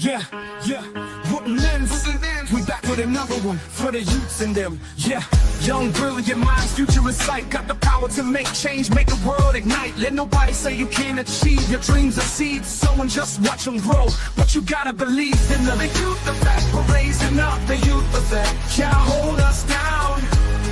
Yeah, yeah, wouldn't ends. We back with another one for the youths in them. Yeah, young, brilliant minds, future in sight. Got the power to make change, make the world ignite. Let nobody say you can't achieve. Your dreams are seeds, someone just watch them grow. But you gotta believe in them. The youth effect, we're raising up the youth effect. Can't hold us down.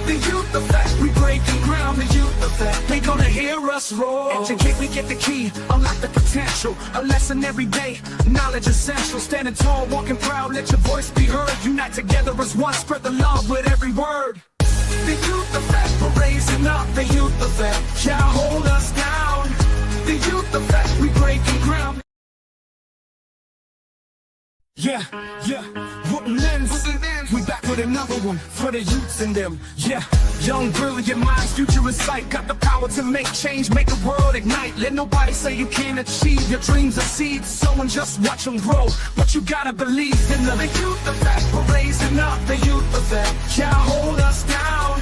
The youth effect, we breaking ground. The youth effect, they gonna hear us roar. Educate, we get the key, unlock the potential. A lesson every day, knowledge essential. Standing tall, walking proud, let your voice be heard. Unite together as one, spread the love with every word. The youth effect, we're raising up. The youth effect, can't hold us down. The youth effect, we breaking ground. Yeah, yeah, wouldn't ends. We back with another one for the youths in them. Yeah, young, brilliant minds, future in sight. Got the power to make change, make the world ignite. Let nobody say you can't achieve. Your dreams are seeds, someone just watch them grow. But you gotta believe in them. The youth effect, we're raising up. The youth effect, can't hold us down.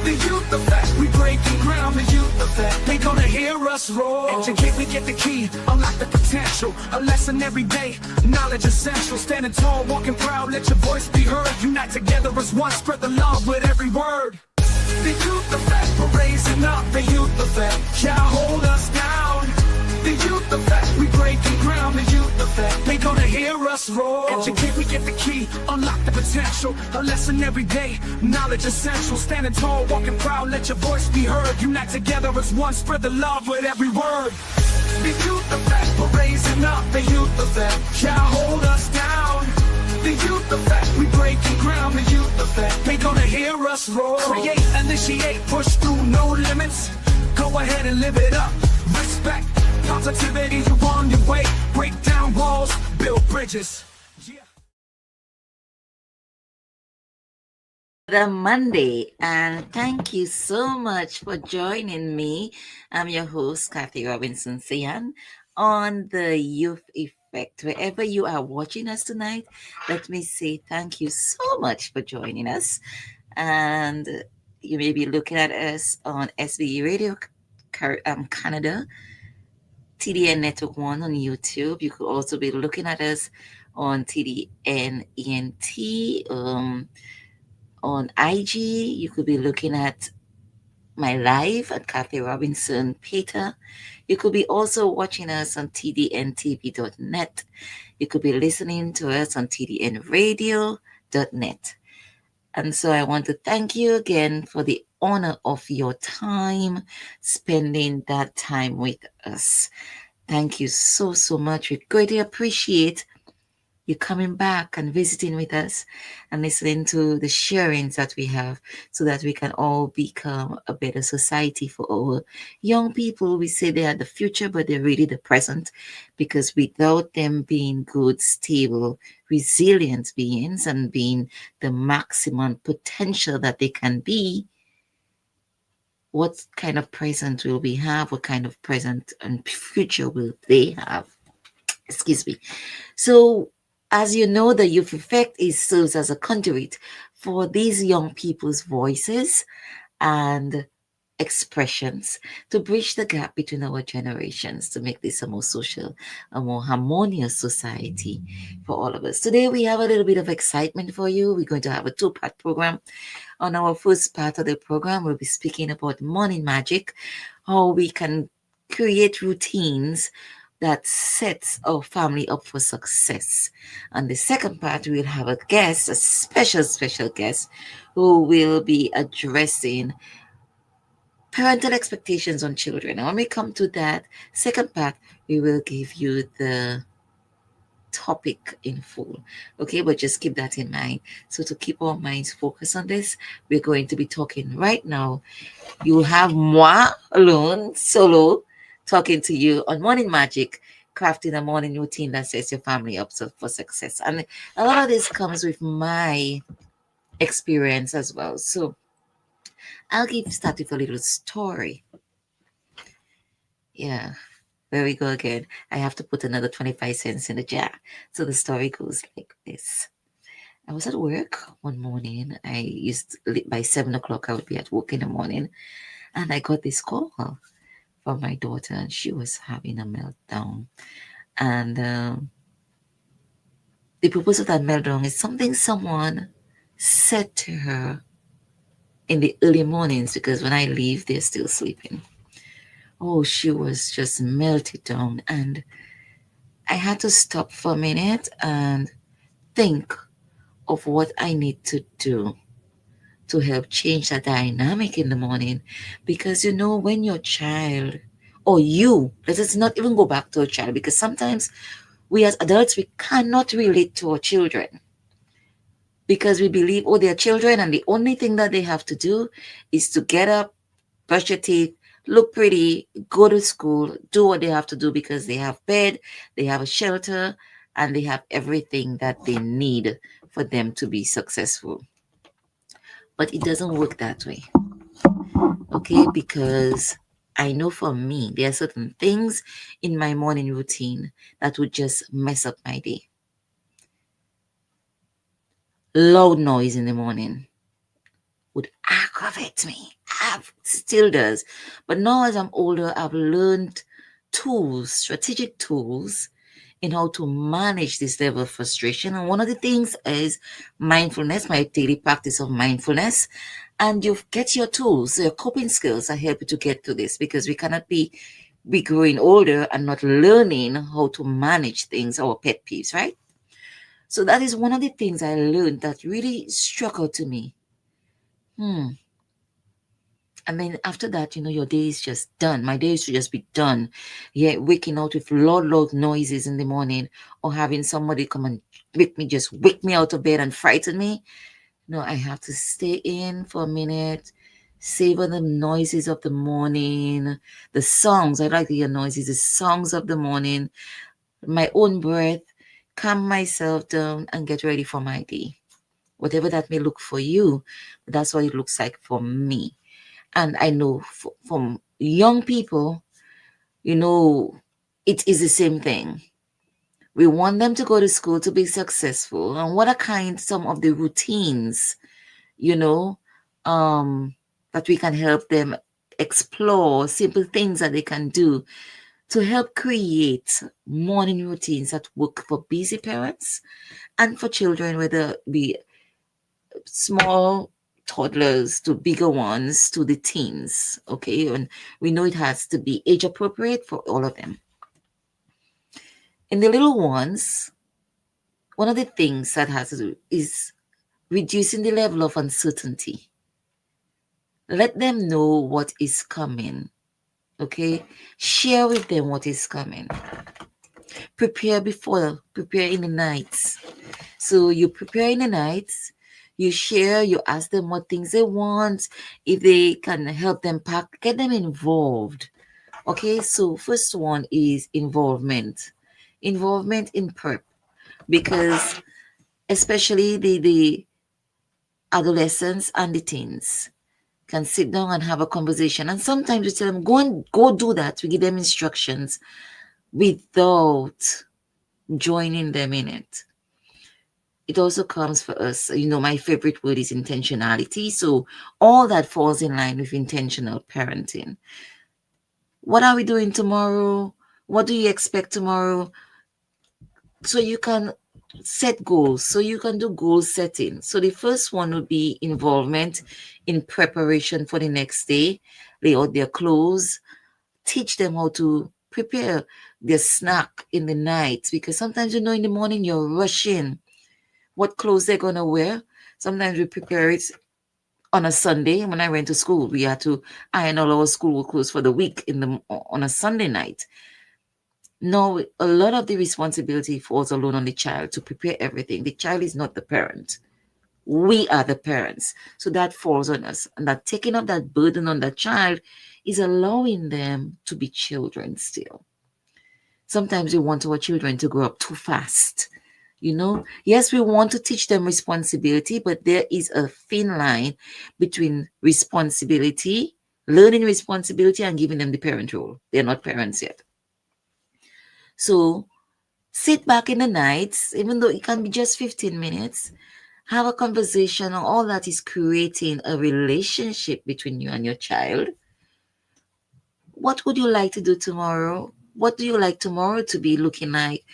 The youth effect, we breaking ground. The youth effect, they gonna hear us roar. Educate, we get the key, unlock the potential. A lesson every day, knowledge essential. Standing tall, walking proud, let your voice be heard. Unite together as one, spread the love with every word. The youth effect, we're raising up. The youth effect, can't hold us down. The youth effect, we breaking ground. The youth effect, they gonna hear us roar. Educate, we get the key, unlock the potential. A lesson every day, knowledge essential. Standing tall, walking proud, let your voice be heard. Unite together as one, spread the love with every word. The youth effect, we're raising up. The youth effect, can't hold us down. The youth effect, we breaking ground. The youth effect, they gonna hear us roar. Create, initiate, push through, no limits. Go ahead and live it up. Respect, positivity, you on your way. Break down walls, build bridges. The Monday, and thank you so much for joining me. I'm your host, Kathy Robinson Sian, on the Youth Effect. Wherever you are watching us tonight, let me say thank you so much for joining us. And you may be looking at us on SBE Radio Canada, TDN Network 1 on YouTube. You could also be looking at us on TDN ENT, on IG. You could be looking at my live at Kathy Robinson Peter. You could be also watching us on tdntv.net. You could be listening to us on tdnradio.net. And so I want to thank you again for the honor of your time, spending that time with us. Thank you so, so much. We greatly appreciate you coming back and visiting with us and listening to the sharings that we have so that we can all become a better society for our young people. We say they are the future, but they're really the present, because without them being good, stable, resilient beings and being the maximum potential that they can be, what kind of present will we have? What kind of present and future will they have? Excuse me. So, as you know, the Youth Effect serves as a conduit for these young people's voices and expressions to bridge the gap between our generations, to make this a more social, a more harmonious society for all of us. Today, we have a little bit of excitement for you. We're going to have a two-part program. On our first part of the program, we'll be speaking about morning magic, how we can create routines that sets our family up for success. On the second part, we'll have a guest, a special guest, who will be addressing parental expectations on children. And when we come to that second part, we will give you the topic in full. Okay, but just keep that in mind. So to keep our minds focused on this, we're going to be talking right now. You have moi alone, solo, talking to you on Morning Magic, crafting a morning routine that sets your family up for success. And a lot of this comes with my experience as well. So I'll start with a little story. Yeah, there we go again. I have to put another 25 cents in the jar. So the story goes like this. I was at work one morning. By 7 o'clock, I would be at work in the morning. And I got this call from my daughter, and she was having a meltdown. And The purpose of that meltdown is something someone said to her in the early mornings, because when I leave, they're still sleeping. Oh, she was just melted down. And I had to stop for a minute and think of what I need to do to help change that dynamic in the morning. Because when your child, or you, let us not even go back to a child, because sometimes we as adults, we cannot relate to our children because we believe, oh, they're children and the only thing that they have to do is to get up, brush your teeth, look pretty, go to school, do what they have to do because they have bed, they have a shelter, and they have everything that they need for them to be successful. But it doesn't work that way, okay? Because I know for me, there are certain things in my morning routine that would just mess up my day. Loud noise in the morning would aggravate me. Still does. But now as I'm older, I've learned tools, strategic tools in how to manage this level of frustration. And one of the things is mindfulness, my daily practice of mindfulness. And you get your tools, your coping skills that help you to get through this, because we cannot be growing older and not learning how to manage things, our pet peeves, right? So that is one of the things I learned that really struck out to me. And then after that, your day is just done. My day should just be done. Yeah, waking out with loud noises in the morning, or having somebody come and just wake me out of bed and frighten me. No, I have to stay in for a minute, savor the noises of the morning, the songs. I like to hear noises, the songs of the morning, my own breath, calm myself down and get ready for my day. Whatever that may look for you, that's what it looks like for me. And I know from young people, it is the same thing. We want them to go to school to be successful. And what are some of the routines, you know, that we can help them explore, simple things that they can do to help create morning routines that work for busy parents and for children, whether be small toddlers to bigger ones to the teens. Okay, and we know it has to be age appropriate for all of them. In the little ones, one of the things that has to do is reducing the level of uncertainty. Let them know what is coming. Okay, share with them what is coming. Prepare in the nights. So you prepare in the nights, you share, you ask them what things they want, if they can help them pack, get them involved. Okay, so first one is involvement. Involvement in prep, because especially the adolescents and the teens can sit down and have a conversation. And sometimes we tell them, go do that. We give them instructions without joining them in it. It also comes for us, my favorite word is intentionality. So all that falls in line with intentional parenting. What are we doing tomorrow? What do you expect tomorrow? So you can set goals. So you can do goal setting. So the first one would be involvement in preparation for the next day. Lay out their clothes. Teach them how to prepare their snack in the night. Because sometimes, in the morning you're rushing what clothes they're going to wear. Sometimes we prepare it on a Sunday. When I went to school, we had to iron all our school clothes for the week on a Sunday night. No, a lot of the responsibility falls alone on the child to prepare everything. The child is not the parent. We are the parents. So that falls on us. And that taking up that burden on the child is allowing them to be children still. Sometimes we want our children to grow up too fast. Yes, we want to teach them responsibility, but there is a thin line between responsibility, learning responsibility, and giving them the parent role. They're not parents yet. So sit back in the nights, even though it can be just 15 minutes, have a conversation, and all that is creating a relationship between you and your child. What would you like to do tomorrow? What do you like tomorrow to be looking like?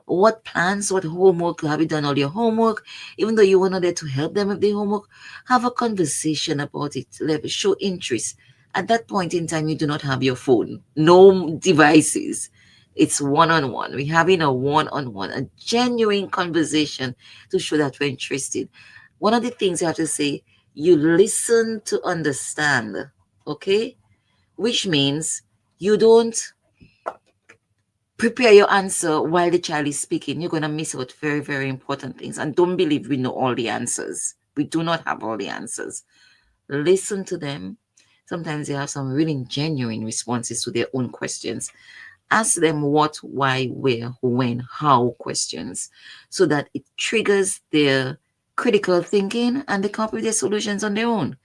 What plans, what homework, have you done all your homework? Even though you were not there to help them with the homework, have a conversation about it. Show interest. At that point in time, you do not have your phone, no devices. It's one on one. We're having a one on one, a genuine conversation to show that we're interested. One of the things you have to say, you listen to understand, okay? Which means you don't prepare your answer while the child is speaking. You're going to miss out very, very important things. And don't believe we know all the answers. We do not have all the answers. Listen to them. Sometimes they have some really genuine responses to their own questions. Ask them what, why, where, when, how questions so that it triggers their critical thinking and they come up with their solutions on their own.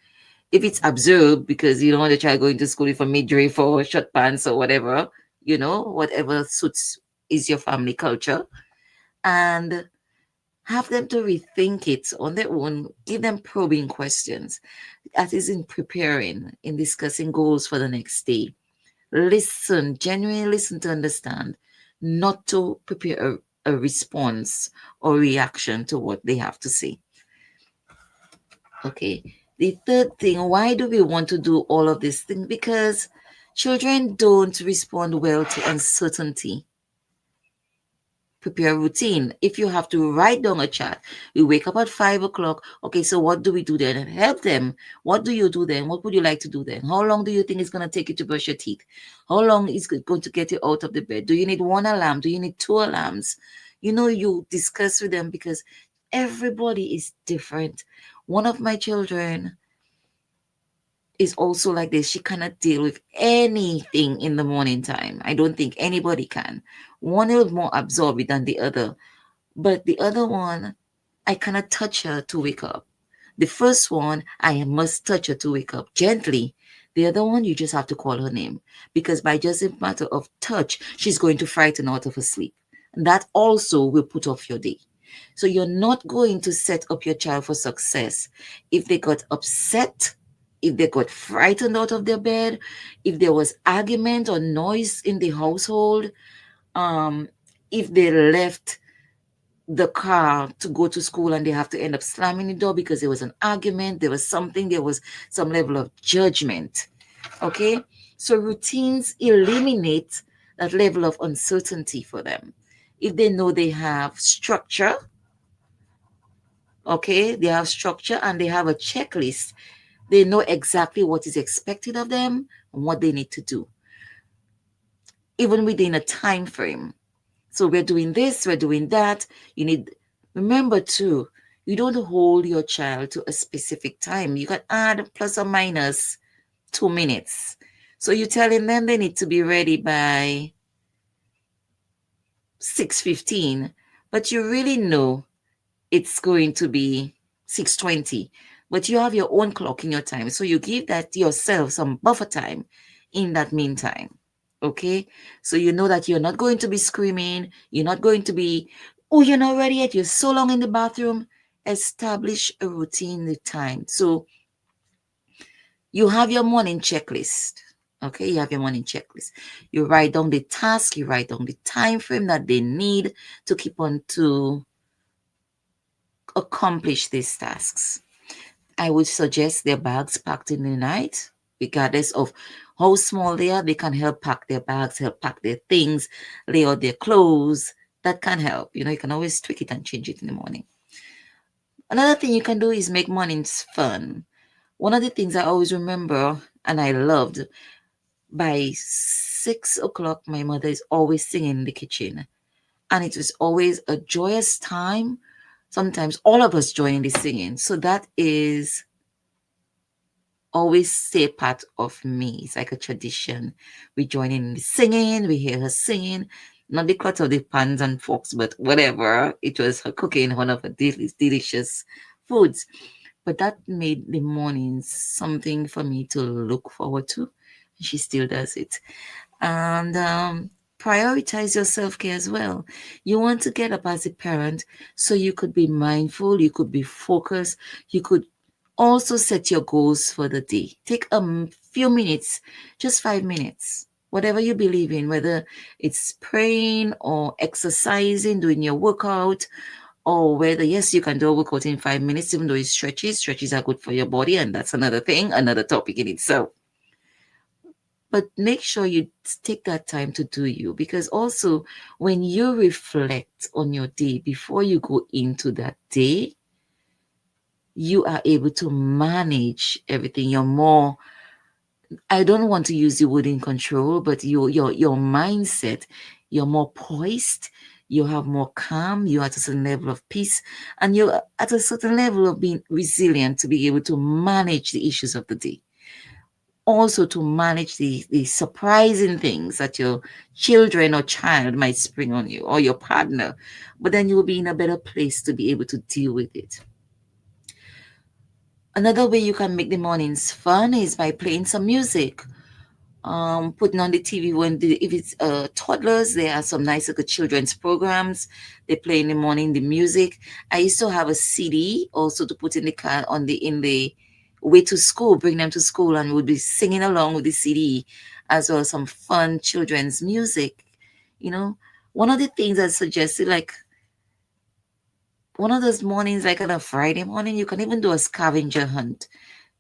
If it's absurd because you don't want the child going to school for midriff or short pants or whatever, whatever suits is your family culture, and have them to rethink it on their own. Give them probing questions. That is in preparing, in discussing goals for the next day. Listen, genuinely listen to understand, not to prepare a response or reaction to what they have to say. Okay. The third thing, why do we want to do all of these things? Because children don't respond well to uncertainty. Prepare a routine. If you have to write down a chart, we wake up at 5 o'clock. Okay, so what do we do then? Help them. What do you do then? What would you like to do then? How long do you think it's going to take you to brush your teeth? How long is it going to get you out of the bed? Do you need one alarm? Do you need two alarms? You discuss with them because everybody is different. One of my children is also like this. She cannot deal with anything in the morning time. I don't think anybody can. One is more absorbed than the other. But the other one, I cannot touch her to wake up. The first one, I must touch her to wake up gently. The other one, you just have to call her name. Because by just a matter of touch, she's going to frighten out of her sleep. And that also will put off your day. So you're not going to set up your child for success if they got upset, if they got frightened out of their bed, if there was argument or noise in the household, if they left the car to go to school and they have to end up slamming the door because there was an argument, there was some level of judgment. Okay, so routines eliminate that level of uncertainty for them. If they know they have structure, okay, they have structure and they have a checklist, they know exactly what is expected of them and what they need to do, even within a time frame. So we're doing this, we're doing that. Remember too, you don't hold your child to a specific time. You can add plus or minus 2 minutes. So you're telling them they need to be ready by 6:15, but you really know it's going to be 6:20. But you have your own clock in your time. So you give that yourself some buffer time in that meantime. Okay? So you know that you're not going to be screaming. You're not going to be, oh, you're not ready yet. You're so long in the bathroom. Establish a routine with time. So you have your morning checklist. Okay, you have your morning checklist. You write down the task, you write down the time frame that they need to keep on to accomplish these tasks. I would suggest their bags packed in the night, regardless of how small they are. They can help pack their bags, help pack their things, lay out their clothes. That can help. You can always tweak it and change it in the morning. Another thing you can do is make mornings fun. One of the things I always remember and I loved, by 6 o'clock, my mother is always singing in the kitchen. And it was always a joyous time. Sometimes all of us join in the singing. So that is always stay part of me. It's like a tradition. We join in the singing, we hear her singing. Not the cut of the pans and forks, but whatever. It was her cooking one of her delicious foods. But that made the mornings something for me to look forward to. She still does it. And prioritize your self-care as well. You want to get up as a parent so you could be mindful, you could be focused, you could also set your goals for the day. Take a few minutes, just 5 minutes. whatever you believe in, whether it's praying or exercising, doing your workout, or whether, yes, you can do a workout in 5 minutes, even though it's stretches. Stretches are good for your body, and that's another thing, another topic in itself. But make sure you take that time to do you, because also when you reflect on your day before you go into that day, you are able to manage everything. You're more, I don't want to use the word in control, but your mindset, you're more poised, you have more calm, you're at a certain level of peace, and you're at a certain level of being resilient to be able to manage the issues of the day. Also to manage the surprising things that your children or child might spring on you or your partner, but then you'll be in a better place to be able to deal with it. Another way you can make the mornings fun is by playing some music, putting on the TV if it's toddlers, there are some nice little children's programs. They play in the morning the music. I used to have a CD also to put in the car in the way to school, bring them to school, and would be singing along with the CD, as well as some fun children's music. You know, one of the things I suggested, like one of those mornings, like on a Friday morning, you can even do a scavenger hunt.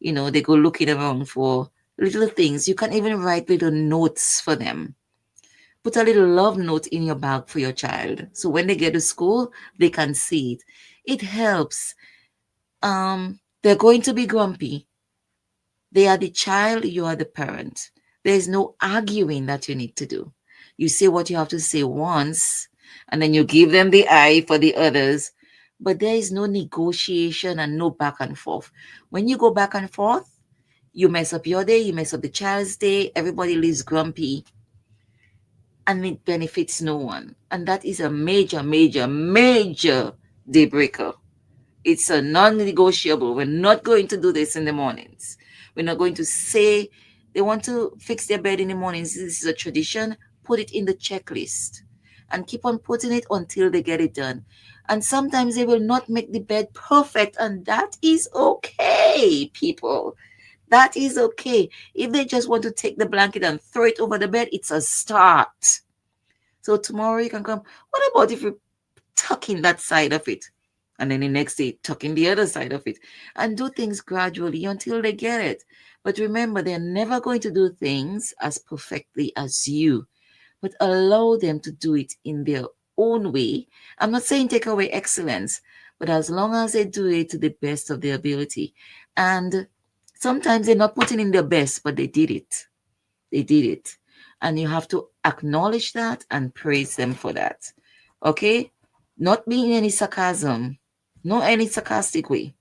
They go looking around for little things. You can even write little notes for them. Put a little love note in your bag for your child. So when they get to school, they can see it. It helps. They're going to be grumpy. They are the child, you are the parent. There's no arguing that you need to do. You say what you have to say once, and then you give them the eye for the others. But there is no negotiation and no back and forth. When you go back and forth, you mess up your day, you mess up the child's day, everybody lives grumpy, and it benefits no one. And that is a major, major, major day breaker. It's a non-negotiable. We're not going to do this in the mornings. We're not going to say they want to fix their bed in the mornings. This is a tradition. Put it in the checklist and keep on putting it until they get it done. And sometimes they will not make the bed perfect, and that is okay, people. That is okay. If they just want to take the blanket and throw it over the bed, it's a start. So tomorrow you can come. What about if you tuck in that side of it? And then the next day, tuck in the other side of it. And do things gradually until they get it. But remember, they're never going to do things as perfectly as you. But allow them to do it in their own way. I'm not saying take away excellence, but as long as they do it to the best of their ability. And sometimes they're not putting in their best, but they did it. They did it. And you have to acknowledge that and praise them for that. Okay? Not being any sarcasm, not any sarcastic way,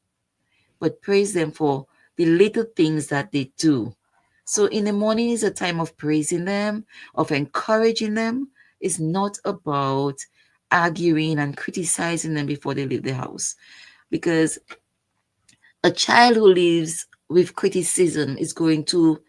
but praise them for the little things that they do. So in the morning is a time of praising them, of encouraging them. It's not about arguing and criticizing them before they leave the house. Because a child who lives with criticism is going to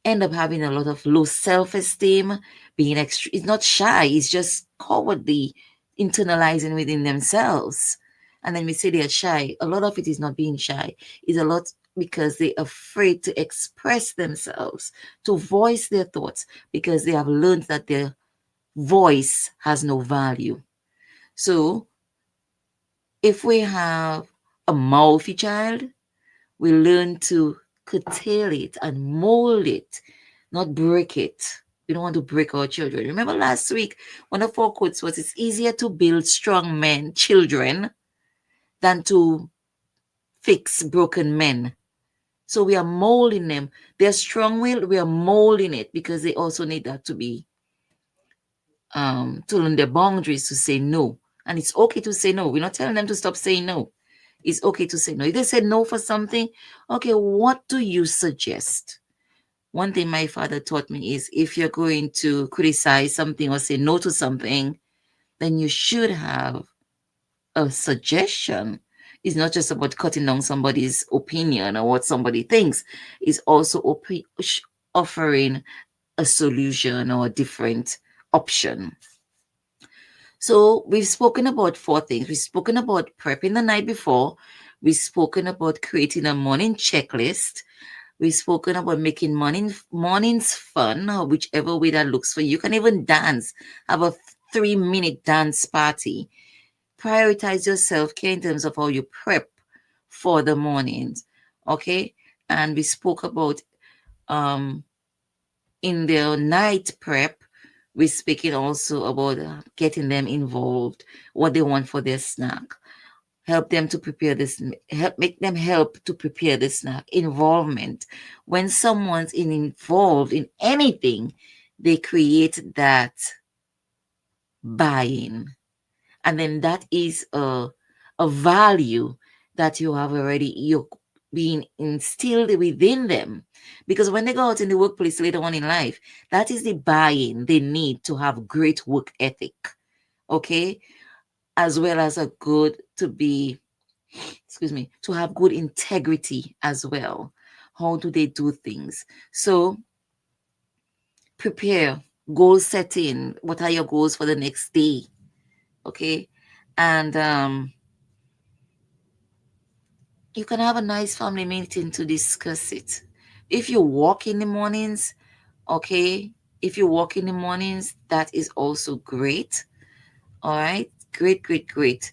end up having a lot of low self-esteem, being it's not shy, it's just cowardly, internalizing within themselves. And then we say they're shy. A lot of it is not being shy. It's a lot because they're afraid to express themselves, to voice their thoughts, because they have learned that their voice has no value. So if we have a mouthy child, we learn to curtail it and mold it, not break it. We don't want to break our children. Remember last week, one of our quotes was, it's easier to build strong men, children, than to fix broken men. So we are molding them. They're strong-willed, we are molding it, because they also need that to be, to learn their boundaries, to say no. And it's okay to say no. We're not telling them to stop saying no. It's okay to say no. If they say no for something, okay, what do you suggest? One thing my father taught me is, if you're going to criticize something or say no to something, then you should have a suggestion. It's not just about cutting down somebody's opinion or what somebody thinks. It's also offering a solution or a different option. So we've spoken about 4 things. We've spoken about prepping the night before. We've spoken about creating a morning checklist. We've spoken about making mornings fun, or whichever way that looks for you. You can even dance, have a 3-minute dance party. Prioritize your self-care in terms of how you prep for the mornings. Okay. And we spoke about um in their night prep, we're speaking also about getting them involved, what they want for their snack. Help them to prepare this, make them help to prepare the snack. Involvement. When someone's involved in anything, they create that buy-in. And then that is a value that you have already, you're being instilled within them. Because when they go out in the workplace later on in life, that is the buy-in they need to have great work ethic. Okay. As well as a good to be, excuse me, to have good integrity as well. How do they do things? So prepare, goal setting. What are your goals for the next day? Okay. And you can have a nice family meeting to discuss it. If you walk in the mornings, okay, if you walk in the mornings, that is also great. All right, great, great, great.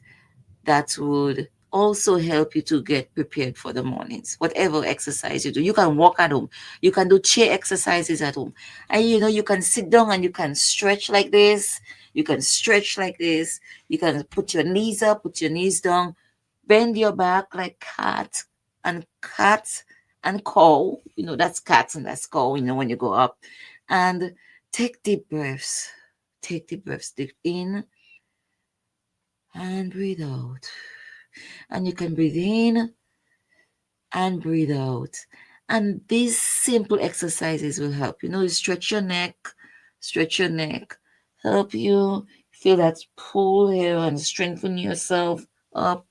That would also help you to get prepared for the mornings. Whatever exercise you do, you can walk at home, you can do chair exercises at home, and you can sit down and you can stretch like this, you can stretch like this, you can put your knees up, put your knees down, bend your back like cat and cow. That's cat and that's cow, when you go up. And take deep breaths. Take deep breaths. Deep in and breathe out. And you can breathe in and breathe out. And these simple exercises will help. Stretch your neck, help you feel that pull here and strengthen yourself up.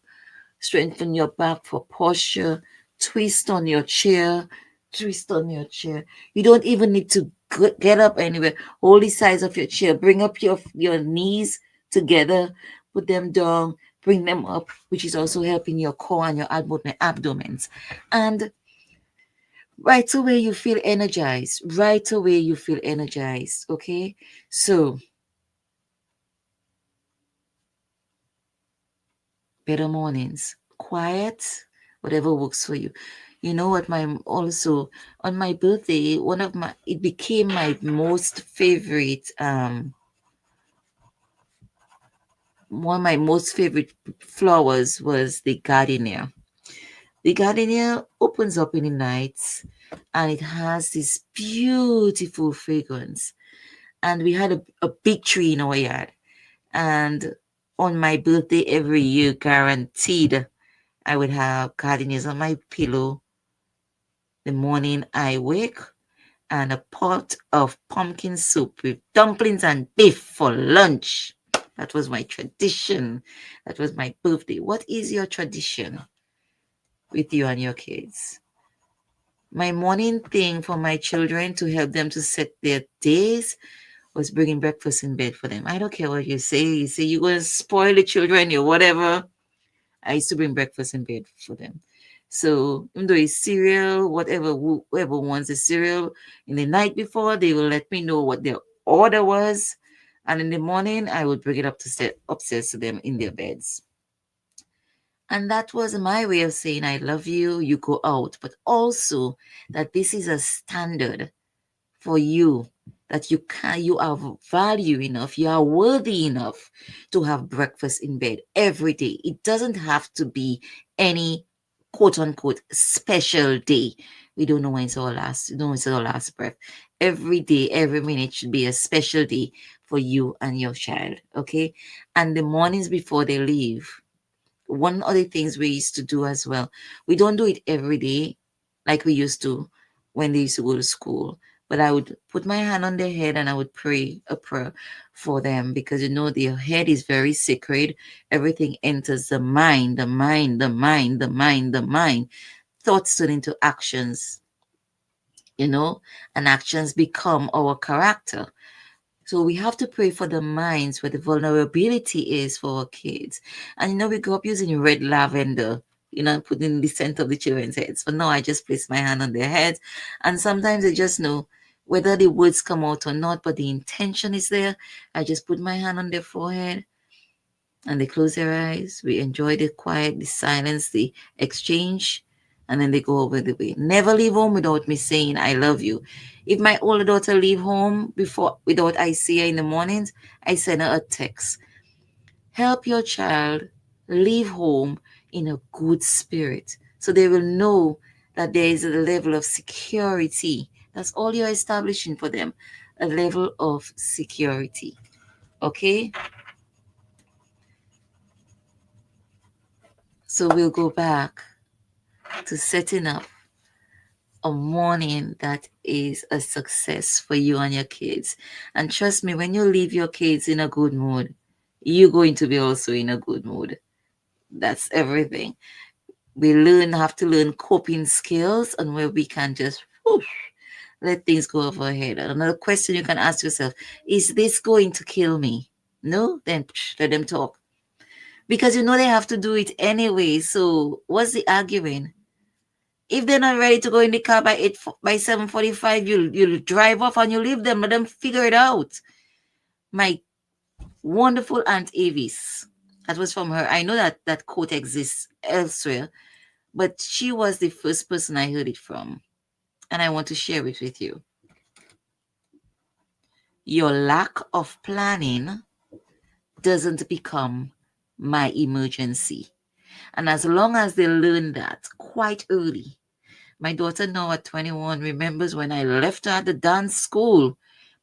Strengthen your back for posture. Twist on your chair. You don't even need to get up anywhere. Hold the sides of your chair. Bring up your knees together. Put them down. Bring them up, which is also helping your core and your abdomens. And right away you feel energized. Okay? So, better mornings. Quiet, whatever works for you. You know what, also on my birthday, it became my most favorite one of my most favorite flowers was the gardenia. The gardenia opens up in the nights and it has this beautiful fragrance. And we had a big tree in our yard. And on my birthday every year, guaranteed, I would have gardenias on my pillow the morning I wake, and a pot of pumpkin soup with dumplings and beef for lunch. That was my tradition. That was my birthday. What is your tradition with you and your kids? My morning thing for my children to help them to set their days was bringing breakfast in bed for them. I don't care what you say. You say you're going to spoil the children or whatever. I used to bring breakfast in bed for them. So even though it's cereal, whoever wants a cereal, in the night before, they will let me know what their order was. And in the morning, I would bring it upstairs to them in their beds. And that was my way of saying, I love you, you go out. But also that this is a standard for you, that you are value enough, you are worthy enough to have breakfast in bed every day. It doesn't have to be any quote unquote special day. We don't know when it's our last breath. Every day, every minute should be a special day for you and your child. Okay. And the mornings before they leave, one of the things we used to do as well, we don't do it every day like we used to when they used to go to school, but I would put my hand on their head and I would pray a prayer for them, because their head is very sacred. Everything enters the mind. Thoughts turn into actions, and actions become our character. So we have to pray for the minds where the vulnerability is for our kids. And we grew up using red lavender put in the center of the children's heads. But no, I just place my hand on their heads. And sometimes I just know whether the words come out or not, but the intention is there. I just put my hand on their forehead and they close their eyes. We enjoy the quiet, the silence, the exchange, and then they go over the way. Never leave home without me saying, I love you. If my older daughter leave home without I see her in the mornings, I send her a text. Help your child leave home in a good spirit so they will know that there is a level of security. That's all you're establishing for them, a level of security. Okay? So we'll go back to setting up a morning that is a success for you and your kids. And trust me, when you leave your kids in a good mood, you're going to be also in a good mood. That's everything. We have to learn coping skills and where we can just let things go over our head. Another question you can ask yourself, is this going to kill me? No? Then let them talk. Because they have to do it anyway. So what's the arguing? If they're not ready to go in the car by 7:45, you'll drive off and you leave them. Let them figure it out. My wonderful Aunt Avis, that was from her. I know that quote exists elsewhere, but she was the first person I heard it from. And I want to share it with you. Your lack of planning doesn't become my emergency. And as long as they learn that quite early, my daughter now at 21 remembers when I left her at the dance school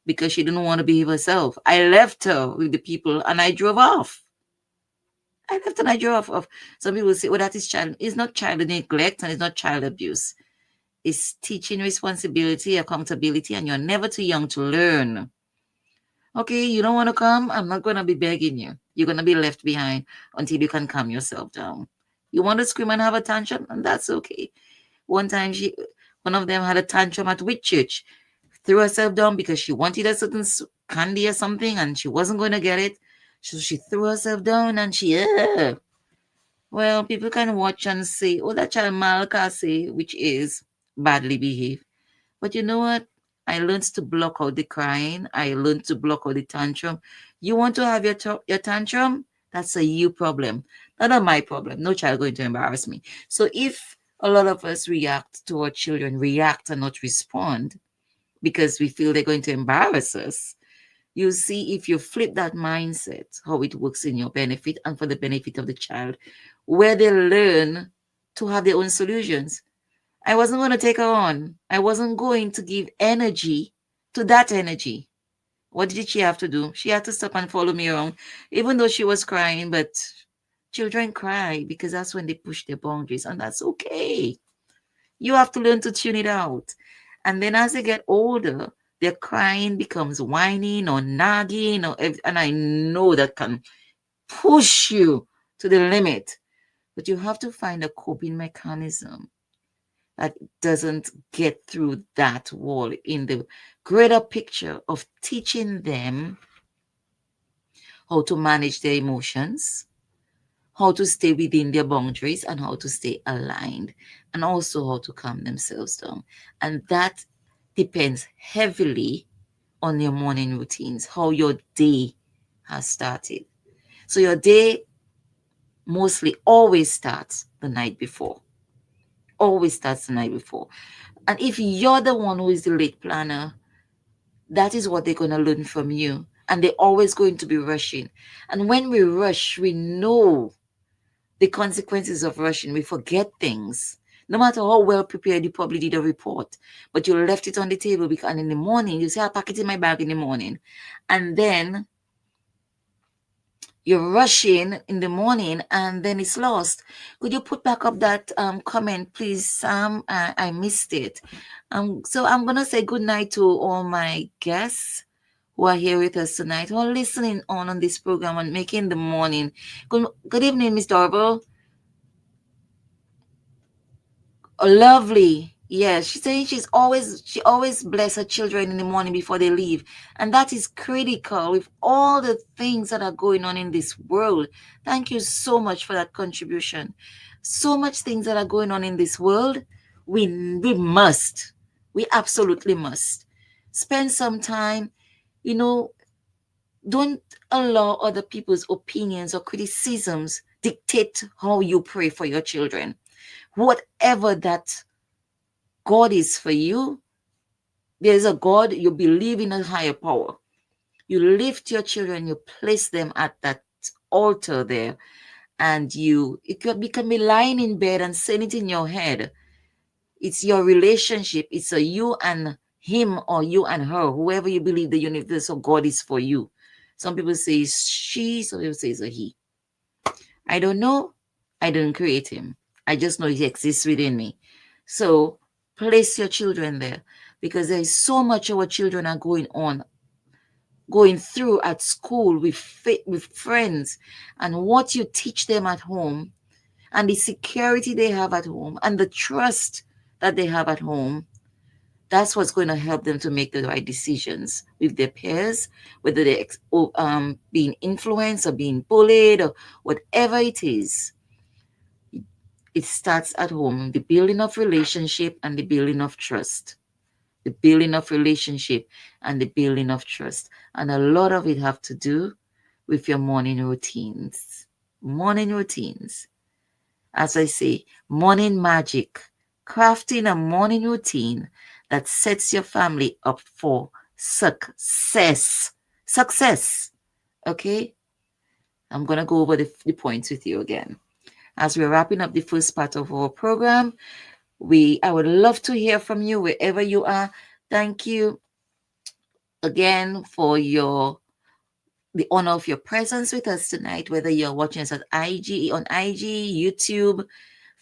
because she didn't want to behave herself. I left her with the people and I drove off. I left and I drove off. Some people say, that is child. It's not child neglect and it's not child abuse. It's teaching responsibility, accountability, and you're never too young to learn. Okay, you don't want to come? I'm not going to be begging you. You're going to be left behind until you can calm yourself down. You want to scream and have a tantrum? And that's okay. One time, one of them had a tantrum at Whitchurch, threw herself down because she wanted a certain candy or something and she wasn't going to get it. So she threw herself down and well, people can watch and say, oh, that child Malkasi, which is badly behaved. But you know what? I learned to block out the crying. I learned to block out the tantrum. You want to have your tantrum? That's a you problem, not my problem. No child going to embarrass me. So if a lot of us react to our children, react and not respond because we feel they're going to embarrass us, you see if you flip that mindset, how it works in your benefit and for the benefit of the child, where they learn to have their own solutions. I wasn't going to take her on. I wasn't going to give energy to that energy. What did she have to do? She had to stop and follow me around, even though she was crying. But children cry because that's when they push their boundaries, and that's okay. You have to learn to tune it out. And then as they get older, their crying becomes whining or nagging, and I know that can push you to the limit. But you have to find a coping mechanism that doesn't get through that wall in the greater picture of teaching them how to manage their emotions, how to stay within their boundaries, and how to stay aligned, and also how to calm themselves down. And that depends heavily on your morning routines, how your day has started. So your day mostly always starts the night before. Always starts the night before. And if you're the one who is the late planner, that is what they're going to learn from you. And they're always going to be rushing. And when we rush, we know the consequences of rushing. We forget things. No matter how well prepared you probably did a report, but you left it on the table and in the morning, you say, I'll pack it in my bag in the morning. And then you're rushing in the morning and then it's lost. Could you put back up that comment, please, Sam? I missed it. So I'm going to say good night to all my guests who are here with us tonight, who are listening on this program and making the morning. Good evening, Miss Darble. Lovely. Yeah, she's saying she always bless her children in the morning before they leave. And that is critical with all the things that are going on in this world. Thank you so much for that contribution. So much things that are going on in this world. We absolutely must spend some time, you know, don't allow other people's opinions or criticisms dictate how you pray for your children. Whatever that God is for you, there's a God, you believe in a higher power. You lift your children, you place them at that altar there, and it can be lying in bed and saying it in your head. It's your relationship. It's a you and him or you and her, whoever you believe the universal God is for you. Some people say it's she, some people say it's a he. I don't know. I didn't create him. I just know he exists within me. So place your children there because there is so much our children are going through at school with friends, and what you teach them at home and the security they have at home and the trust that they have at home. That's what's going to help them to make the right decisions with their peers, whether they're being influenced or being bullied or whatever it is. It starts at home, the building of relationship and the building of trust. The building of relationship and the building of trust. And a lot of it have to do with your morning routines. Morning routines. As I say, morning magic. Crafting a morning routine that sets your family up for success. Success. Okay? I'm going to go over the points with you again. As we're wrapping up the first part of our program, I would love to hear from you wherever you are. Thank you again for the honor of your presence with us tonight, whether you're watching us on IG, YouTube,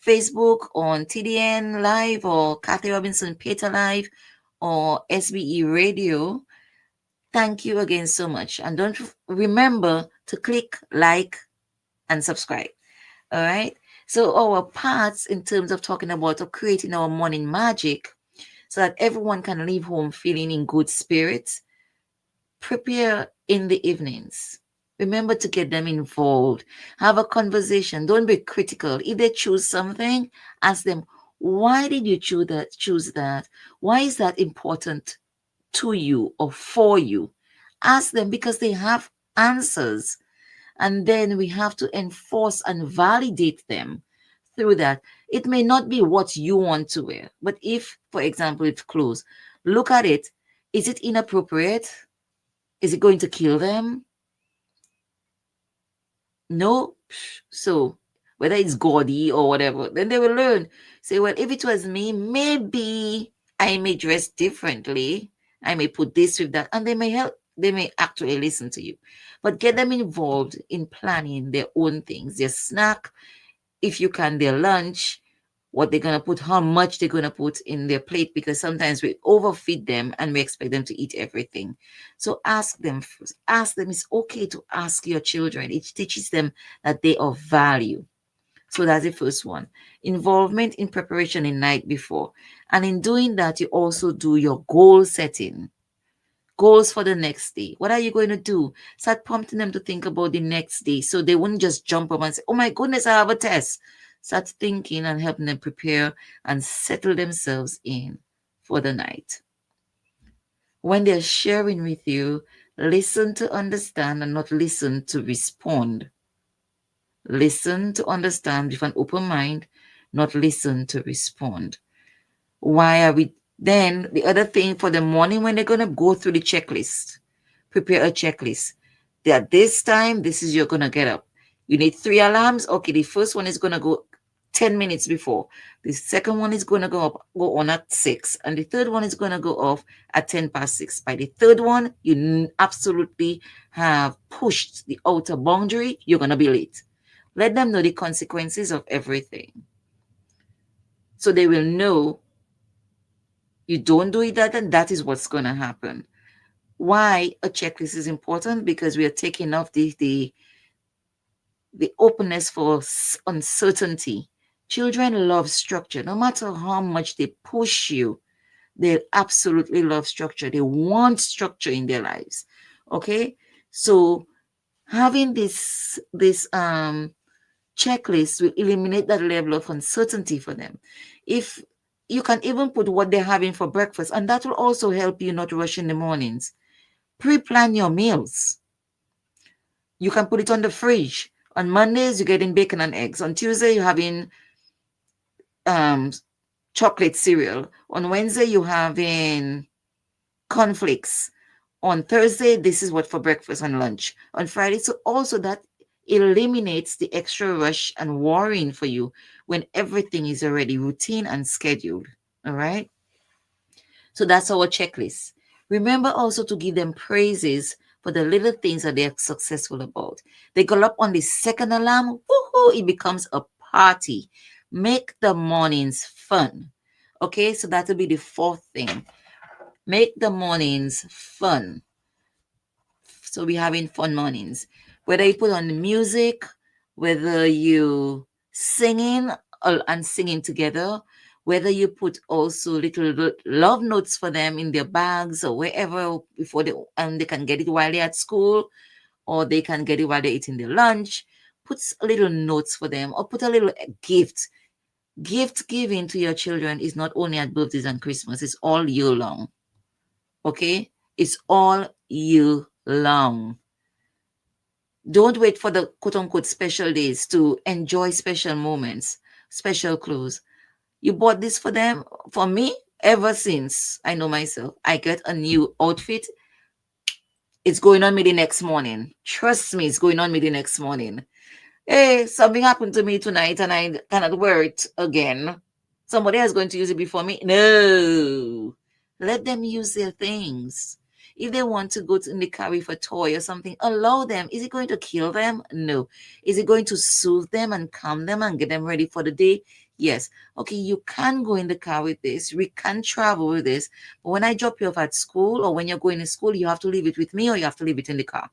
Facebook, on TDN Live or Kathy Robinson Peter Live or SBE Radio. Thank you again so much. And don't remember to click like and subscribe. All right. So our parts in terms of talking about creating our morning magic so that everyone can leave home feeling in good spirits. Prepare in the evenings. Remember to get them involved. Have a conversation. Don't be critical. If they choose something, ask them, why did you choose that? Why is that important to you or for you? Ask them because they have answers. And then we have to enforce and validate them through that. It may not be what you want to wear, but if, for example, it's clothes, look at it. Is it inappropriate? Is it going to kill them? No. So whether it's gaudy or whatever, then they will learn. Say, well, if it was me, maybe I may dress differently. I may put this with that, and they may help. They may actually listen to you. But get them involved in planning their own things, their snack, if you can, their lunch, what they're going to put, how much they're going to put in their plate, because sometimes we overfeed them and we expect them to eat everything. So ask them first. Ask them. It's okay to ask your children. It teaches them that they are value. So that's the first one. Involvement in preparation in night before. And in doing that, you also do your goal setting. Goals for the next day. What are you going to do? Start prompting them to think about the next day so they wouldn't just jump up and say, oh my goodness, I have a test. Start thinking and helping them prepare and settle themselves in for the night. When they're sharing with you, listen to understand and not listen to respond. Listen to understand with an open mind, not listen to respond. Why are we then? The other thing for the morning, when they're going to go through the checklist, prepare a checklist. At this time, this is you're going to get up. You need 3 alarms. Okay, the first one is going to go 10 minutes before. The second one is going to go on at 6. And the third one is going to go off at 10 past 6. By the third one, you absolutely have pushed the outer boundary. You're going to be late. Let them know the consequences of everything. So they will know you don't do it that, and that is what's going to happen. Why a checklist is important? Because we are taking off the openness for uncertainty. Children love structure. No matter how much they push you, they absolutely love structure. They want structure in their lives. Okay? So having this checklist will eliminate that level of uncertainty for them. If you can even put what they're having for breakfast, and that will also help you not rush in the mornings. Pre-plan your meals. You can put it on the fridge. On Mondays, you're getting bacon and eggs. On Tuesday, you're having um, chocolate cereal. On Wednesday, you're having cornflakes. On Thursday, this is what for breakfast and lunch. On Friday, so also that eliminates the extra rush and worrying for you when everything is already routine and scheduled. All right. So that's our checklist. Remember also to give them praises for the little things that they're successful about. They go up on the second alarm, woohoo, it becomes a party. Make the mornings fun. Okay, so that will be the fourth thing. Make the mornings fun. So we're having fun mornings. Whether you put on the music, whether you singing and singing together, whether you put also little love notes for them in their bags or wherever before they can get it while they're at school, or they can get it while they're eating their lunch. Put little notes for them or put a little gift. Gift giving to your children is not only at birthdays and Christmas, it's all year long. Okay? It's all year long. Don't wait for the quote unquote special days to enjoy special moments, special clothes. You bought this for them, for me, ever since I know myself. I get a new outfit. It's going on me the next morning. Trust me, it's going on me the next morning. Hey, something happened to me tonight and I cannot wear it again. Somebody else is going to use it before me. No. Let them use their things. If they want to go in the car with a toy or something, allow them. Is it going to kill them? No. Is it going to soothe them and calm them and get them ready for the day? Yes. Okay, you can go in the car with this. We can travel with this. But when I drop you off at school or when you're going to school, you have to leave it with me or you have to leave it in the car.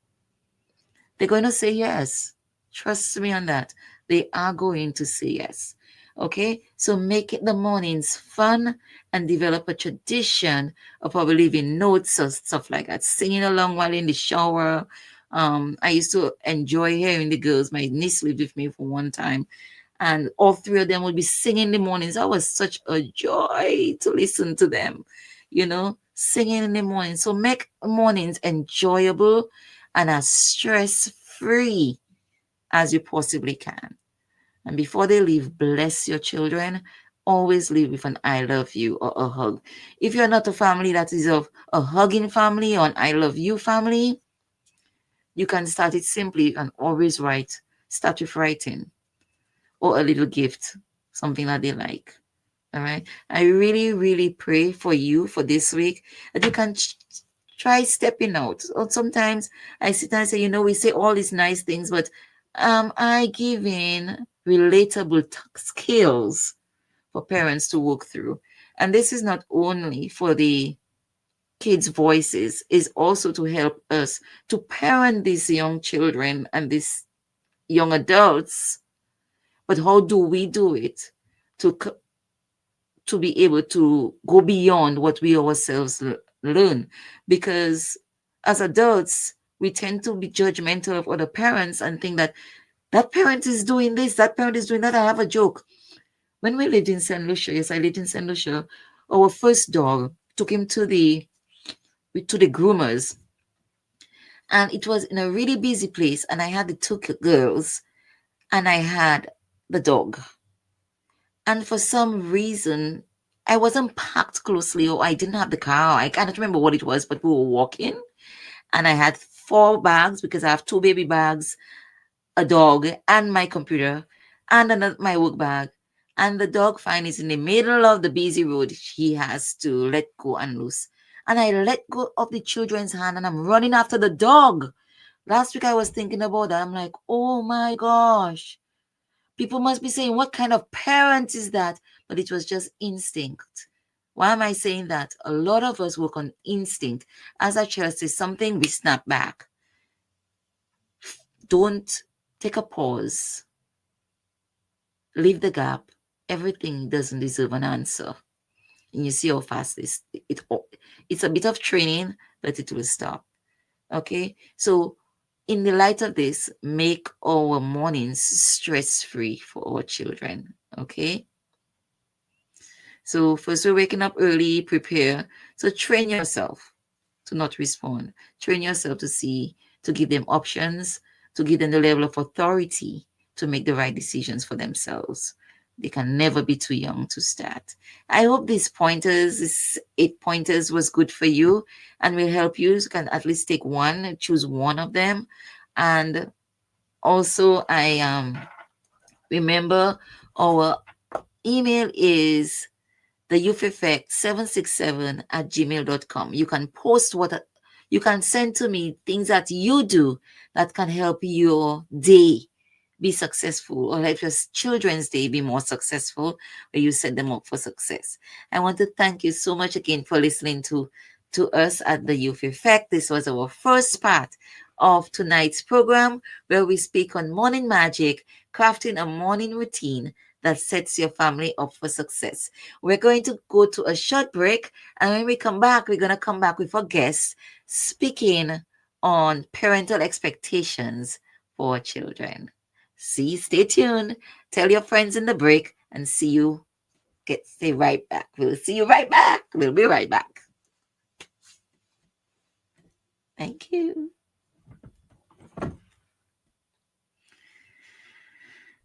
They're going to say yes. Trust me on that. They are going to say yes. Okay, so make it the mornings fun and develop a tradition of probably leaving notes or stuff like that, singing along while in the shower. I used to enjoy hearing the girls. My niece lived with me for one time, and all three of them would be singing in the mornings. That was such a joy to listen to them, singing in the morning. So make mornings enjoyable and as stress-free as you possibly can. And before they leave, bless your children. Always leave with an I love you or a hug. If you're not a family that is of a hugging family or an I love you family, you can start it simply. You can always start with writing or a little gift, something that they like. All right. I really, really pray for you for this week that you can try stepping out. Or sometimes I sit and say, we say all these nice things, but I give in relatable skills for parents to work through. And this is not only for the kids' voices, is also to help us to parent these young children and these young adults. But how do we do it to be able to go beyond what we ourselves learn? Because as adults, we tend to be judgmental of other parents and think that parent is doing this, that parent is doing that. I have a joke. When we lived in St. Lucia, yes, I lived in St. Lucia, our first dog took him to the groomers. And it was in a really busy place. And I had the two girls and I had the dog. And for some reason, I wasn't packed closely or I didn't have the car. I cannot remember what it was, but we were walking. And I had 4 bags because I have 2 baby bags, a dog, and my computer, and my work bag. And the dog finally is in the middle of the busy road. He has to let go and loose. And I let go of the children's hand and I'm running after the dog. Last week I was thinking about that. I'm like, oh my gosh. People must be saying, what kind of parent is that? But it was just instinct. Why am I saying that? A lot of us work on instinct. As a child says something, we snap back. Don't take a pause. Leave the gap everything doesn't deserve an answer. And you see how fast it's a bit of training, but it will stop. Okay, so in the light of this, make our mornings stress free for our children. Okay, so first we're waking up early, prepare. So train yourself to not respond. Train yourself to give them options, to give them the level of authority to make the right decisions for themselves. They can never be too young to start. I hope these 8 pointers was good for you and will help you. You can at least take one, choose one of them. And also I remember our email is the youth effect 767 at gmail.com. You can post you can send to me things that you do that can help your day be successful, or let your children's day be more successful, where you set them up for success. I want to thank you so much again for listening to us at the Youth Effect. This was our first part of tonight's program, where we speak on morning magic, crafting a morning routine that sets your family up for success. We're going to go to a short break, and when we come back, we're going to come back with our guests speaking on parental expectations for children. Stay tuned. Tell your friends in the break, and stay right back. We'll see you right back. We'll be right back. Thank you.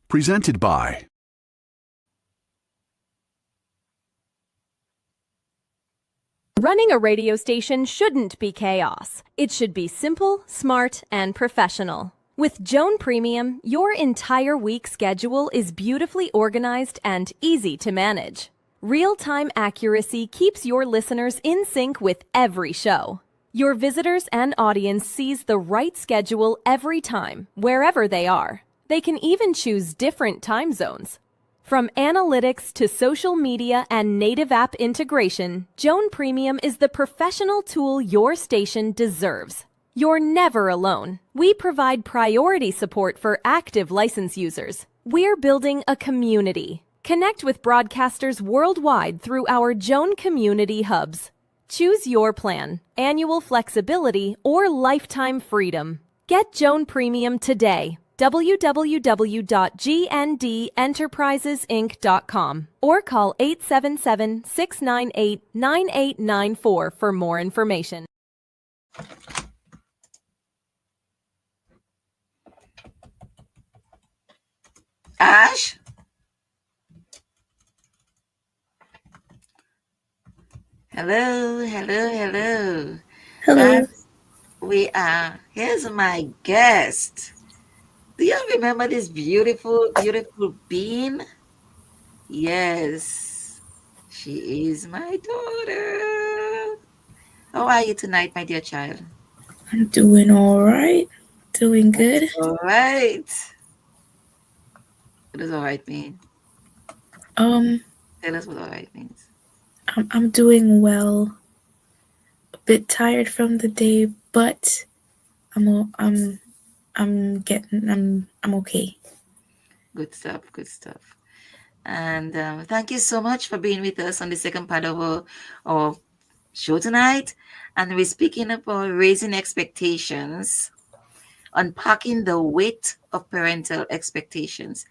Presented by Running a radio station shouldn't be chaos. It should be simple, smart, and professional. With Joan Premium, your entire week schedule is beautifully organized and easy to manage. Real-time accuracy keeps your listeners in sync with every show. Your visitors and audience sees the right schedule every time, wherever they are. They can even choose different time zones. From analytics to social media and native app integration, Joan Premium is the professional tool your station deserves. You're never alone. We provide priority support for active license users. We're building a community. Connect with broadcasters worldwide through our Joan Community Hubs. Choose your plan, annual flexibility, or lifetime freedom. Get Joan Premium today. www.gndenterprisesinc.com or call 877-698-9894 for more information. Ash? Hello. Hello. Here's my guest. Do you remember this beautiful bean? Yes, she is my daughter. How are you tonight, my dear child? I'm doing all right. Doing good. All right. What does all right mean? Um, Tell us what all right means. I'm doing well. A bit tired from the day, but I'm okay. Good stuff. And thank you so much for being with us on the second part of our show tonight. And we're speaking about raising expectations, unpacking the weight of parental expectations.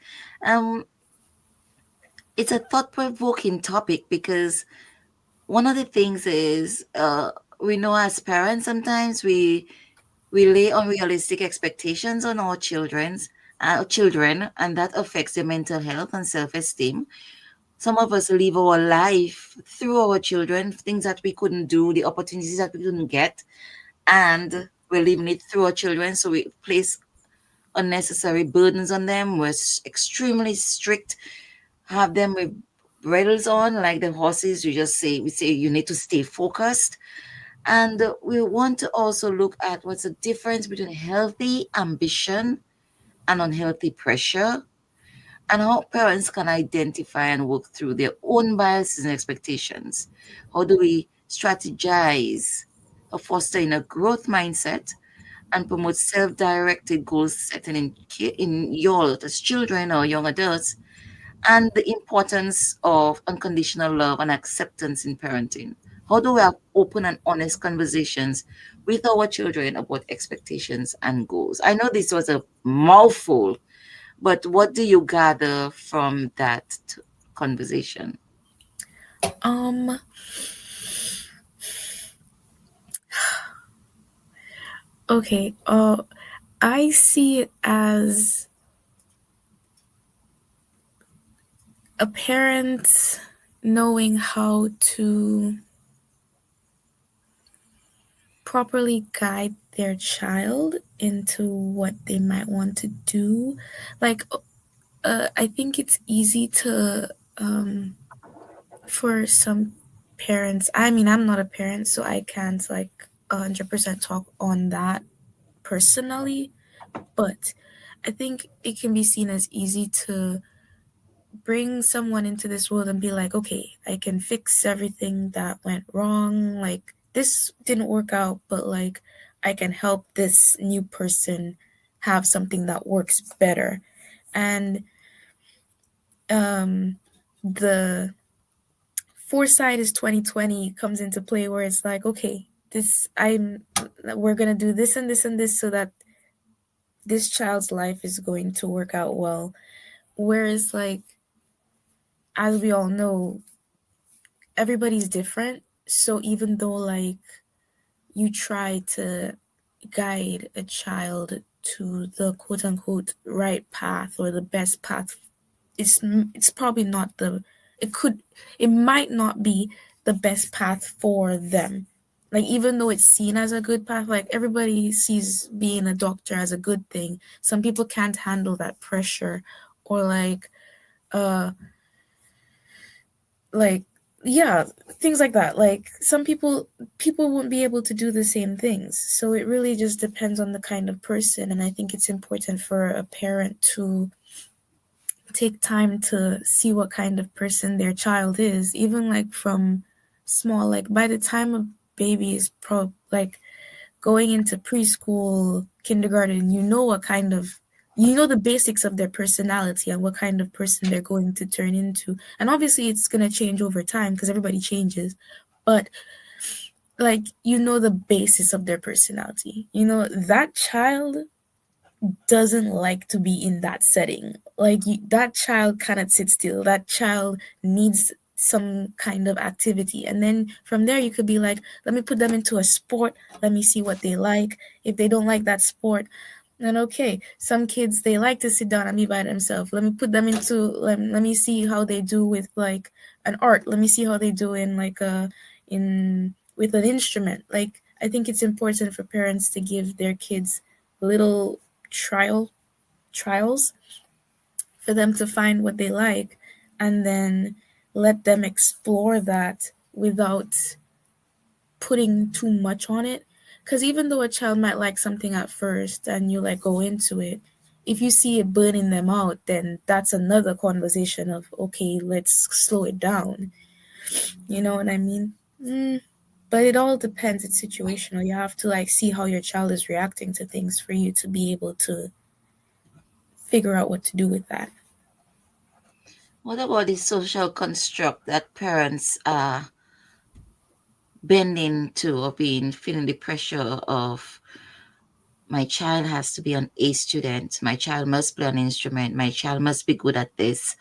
It's a thought-provoking topic because one of the things is we know as parents sometimes we lay unrealistic expectations on our children, and that affects their mental health and self-esteem. Some of us live our life through our children, things that we couldn't do, the opportunities that we couldn't get, and we're living it through our children. So we place unnecessary burdens on them. We're extremely strict, have them with bridles on, like the horses. We say you need to stay focused. And we want to also look at what's the difference between healthy ambition and unhealthy pressure, and how parents can identify and work through their own biases and expectations. How do we strategize of fostering a growth mindset and promote self-directed goal setting in y'all as children or young adults, and the importance of unconditional love and acceptance in parenting. How do we have open and honest conversations with our children about expectations and goals? I know this was a mouthful, but what do you gather from that conversation? Um, okay. I see it as a parent knowing how to properly guide their child into what they might want to do. Like, I think it's easy to, for some parents, I mean, I'm not a parent, so I can't like 100% talk on that personally, but I think it can be seen as easy to bring someone into this world and be like, okay, I can fix everything that went wrong. Like, this didn't work out, but like, I can help this new person have something that works better. And the foresight is 2020 comes into play where it's like, okay, we're gonna do this and this and this so that this child's life is going to work out well. Whereas, like, as we all know, everybody's different. So even though like you try to guide a child to the quote unquote right path or the best path, it's probably not the it could it might not be the best path for them. Like, even though it's seen as a good path, like everybody sees being a doctor as a good thing, some people can't handle that pressure, or uh like yeah, things like that. Like, some people won't be able to do the same things, so it really just depends on the kind of person. And I think it's important for a parent to take time to see what kind of person their child is, even like from small, like by the time a baby is like going into preschool, kindergarten, you know the basics of their personality and what kind of person they're going to turn into. And obviously it's going to change over time because everybody changes, but like, you know the basis of their personality. You know that child doesn't like to be in that setting. Like, that child cannot sit still. That child needs some kind of activity. And then from there, you could be like, let me put them into a sport. Let me see what they like. If they don't like that sport, then okay. Some kids, they like to sit down and be by themselves. Let me put them into, let me see how they do with like an art. Let me see how they do in like in with an instrument. Like, I think it's important for parents to give their kids little trials for them to find what they like, and then let them explore that without putting too much on it. Because even though a child might like something at first and you like go into it, if you see it burning them out, then that's another conversation of, okay, let's slow it down. You know what I mean? But it all depends. It's situational. You have to like see how your child is reacting to things for you to be able to figure out what to do with that. What about the social construct that parents are bending to, or feeling the pressure of, my child has to be an A student, my child must play an instrument, my child must be good at this?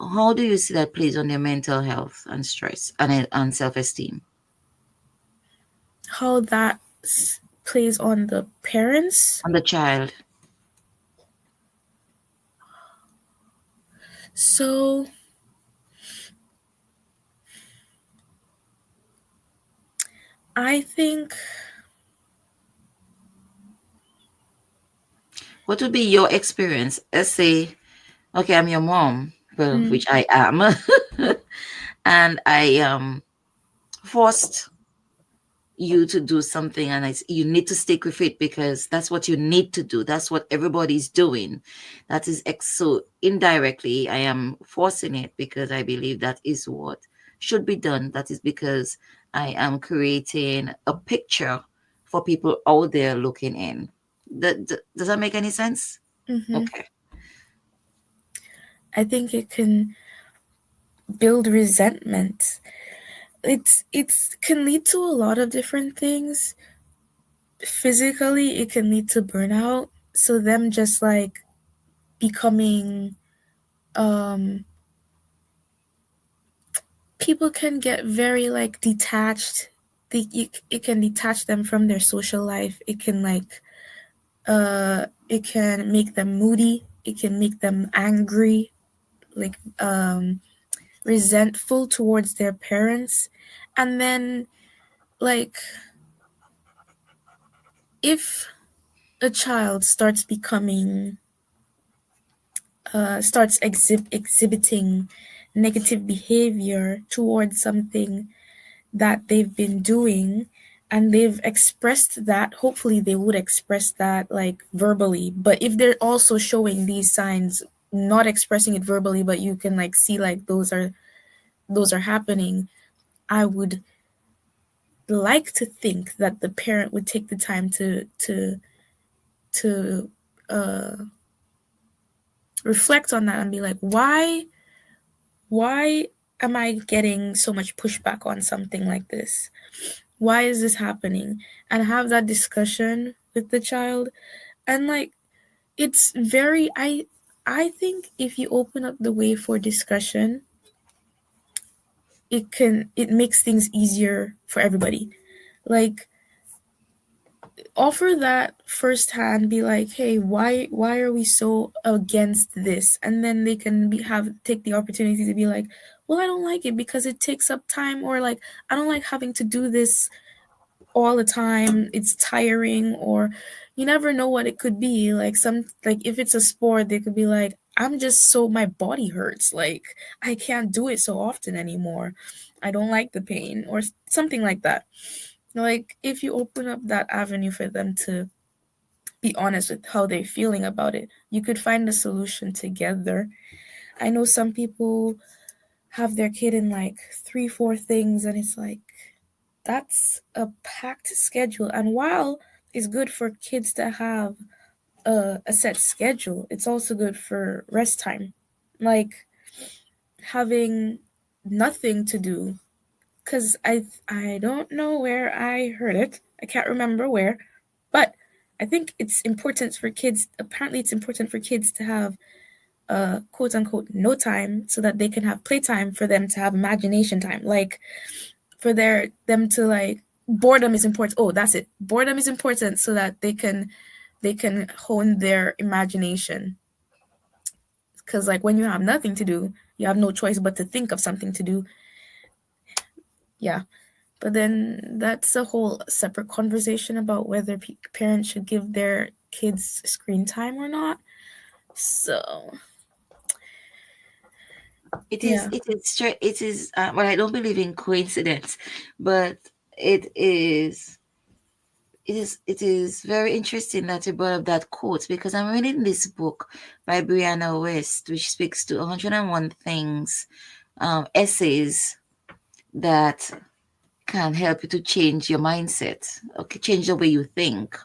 How do you see that plays on their mental health and stress and self-esteem? How that plays on the parents. On the child. So I think What would be your experience? Let's say, okay, I'm your mom, well, which I am, and I forced you to do something, and you need to stick with it because that's what you need to do. That's what everybody's doing. That is so indirectly, I am forcing it because I believe that is what should be done. That is because I am creating a picture for people out there looking in. Does that make any sense? mhm. Okay. I think it can build resentment. It's can lead to a lot of different things. Physically, it can lead to burnout. So them just like becoming people can get very like detached. It can detach them from their social life. It can like it can make them moody. It can make them angry, like resentful towards their parents. And then like if a child starts becoming exhibiting negative behavior towards something that they've been doing, and they've expressed that, hopefully they would express that like verbally. But if they're also showing these signs, not expressing it verbally, but you can like see like those are happening, I would like to think that the parent would take the time to uh reflect on that and be like, why am I getting so much pushback on something like this? Why is this happening? And have that discussion with the child. And like it's very I think if you open up the way for discussion, it makes things easier for everybody. Like offer that firsthand, be like, hey, why are we so against this? And then they can take the opportunity to be like, well, I don't like it because it takes up time, or like I don't like having to do this all the time, it's tiring. Or you never know what it could be. Like if it's a sport, they could be like, I'm just so my body hurts, like I can't do it so often anymore, I don't like the pain, or something like that. Like if you open up that avenue for them to be honest with how they're feeling about it, you could find a solution together. I know some people have their kid in like 3-4 things, and it's like that's a packed schedule. And while it's good for kids to have a set schedule, it's also good for rest time. Like having nothing to do. Because I don't know where I heard it. I can't remember where. But I think it's important for kids. Apparently, it's important for kids to have quote unquote no time, so that they can have playtime, for them to have imagination time. Like for them to like, boredom is important. Oh, that's it. Boredom is important so that they can hone their imagination. Because like when you have nothing to do, you have no choice but to think of something to do. Yeah. But then that's a whole separate conversation about whether parents should give their kids screen time or not. So It is, well, I don't believe in coincidence, but it is very interesting that you brought up that quote, because I'm reading this book by Brianna West, which speaks to 101 things, essays that can help you to change your mindset, okay, change the way you think.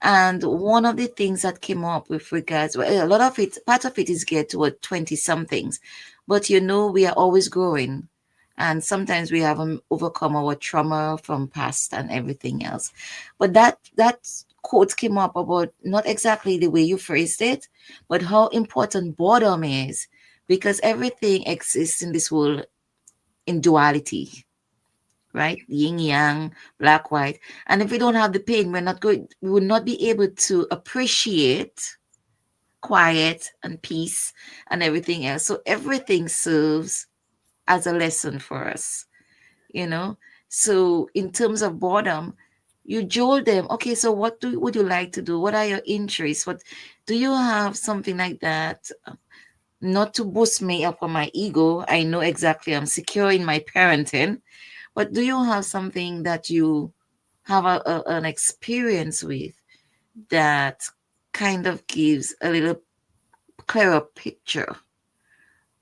And one of the things that came up with regards, well, a lot of it, part of it is geared toward 20 somethings, but we are always growing. And sometimes we haven't overcome our trauma from past and everything else. But that quote came up about not exactly the way you phrased it, but how important boredom is, because everything exists in this world in duality, right? Yin yang, black, white. And if we don't have the pain, we will not be able to appreciate quiet and peace and everything else. So everything serves as a lesson for us, you know. So in terms of boredom, you jolt them. Okay, so would you like to do? What are your interests? What do you have? Something like that. Not to boost me up on my ego. I know exactly I'm secure in my parenting, but do you have something that you have an experience with that kind of gives a little clearer picture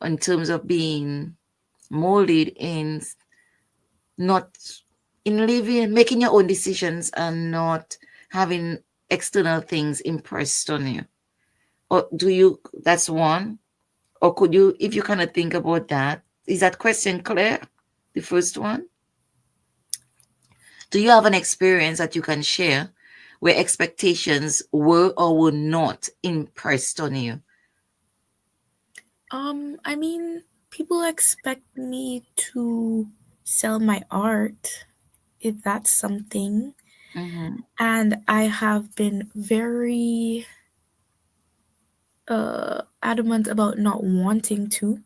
in terms of being molded in not in living, making your own decisions and not having external things impressed on you? Or do you, that's one. Or could you, if you kind of think about that, is that question clear? The first one? Do you have an experience that you can share where expectations were or were not impressed on you? I mean, people expect me to sell my art, if that's something. Mm-hmm. And I have been very adamant about not wanting to.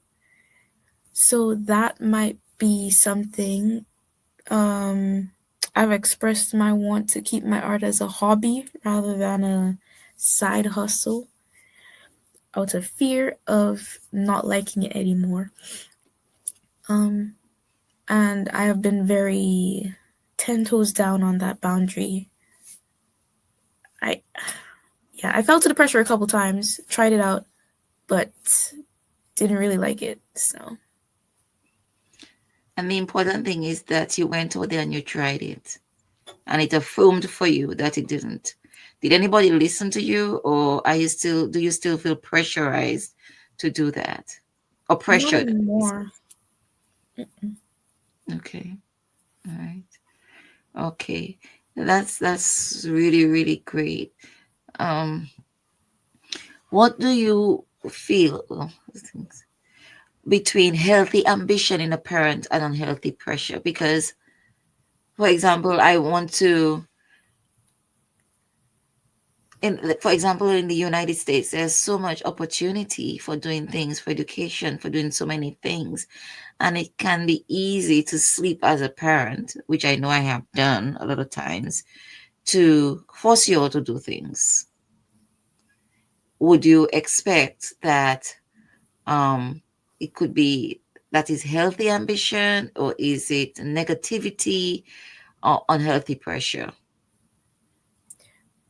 So that might be something. I've expressed my want to keep my art as a hobby rather than a side hustle out of fear of not liking it anymore. Um, and I have been very 10 toes down on that boundary. I Yeah, I fell to the pressure a couple times, tried it out, but didn't really like it. So And the important thing is that you went out there and you tried it. And it affirmed for you that it didn't. Did anybody listen to you, or do you still feel pressurized to do that? Or not pressured? anymore. Okay. All right. Okay. That's really, really great. Um, what do you feel between healthy ambition in a parent and unhealthy pressure? Because, for example, for example, in the United States, there's so much opportunity for doing things, for education, for doing so many things. And it can be easy to sleep as a parent, which I know I have done a lot of times, to force you all to do things. Would you expect that it could be that is healthy ambition, or is it negativity or unhealthy pressure?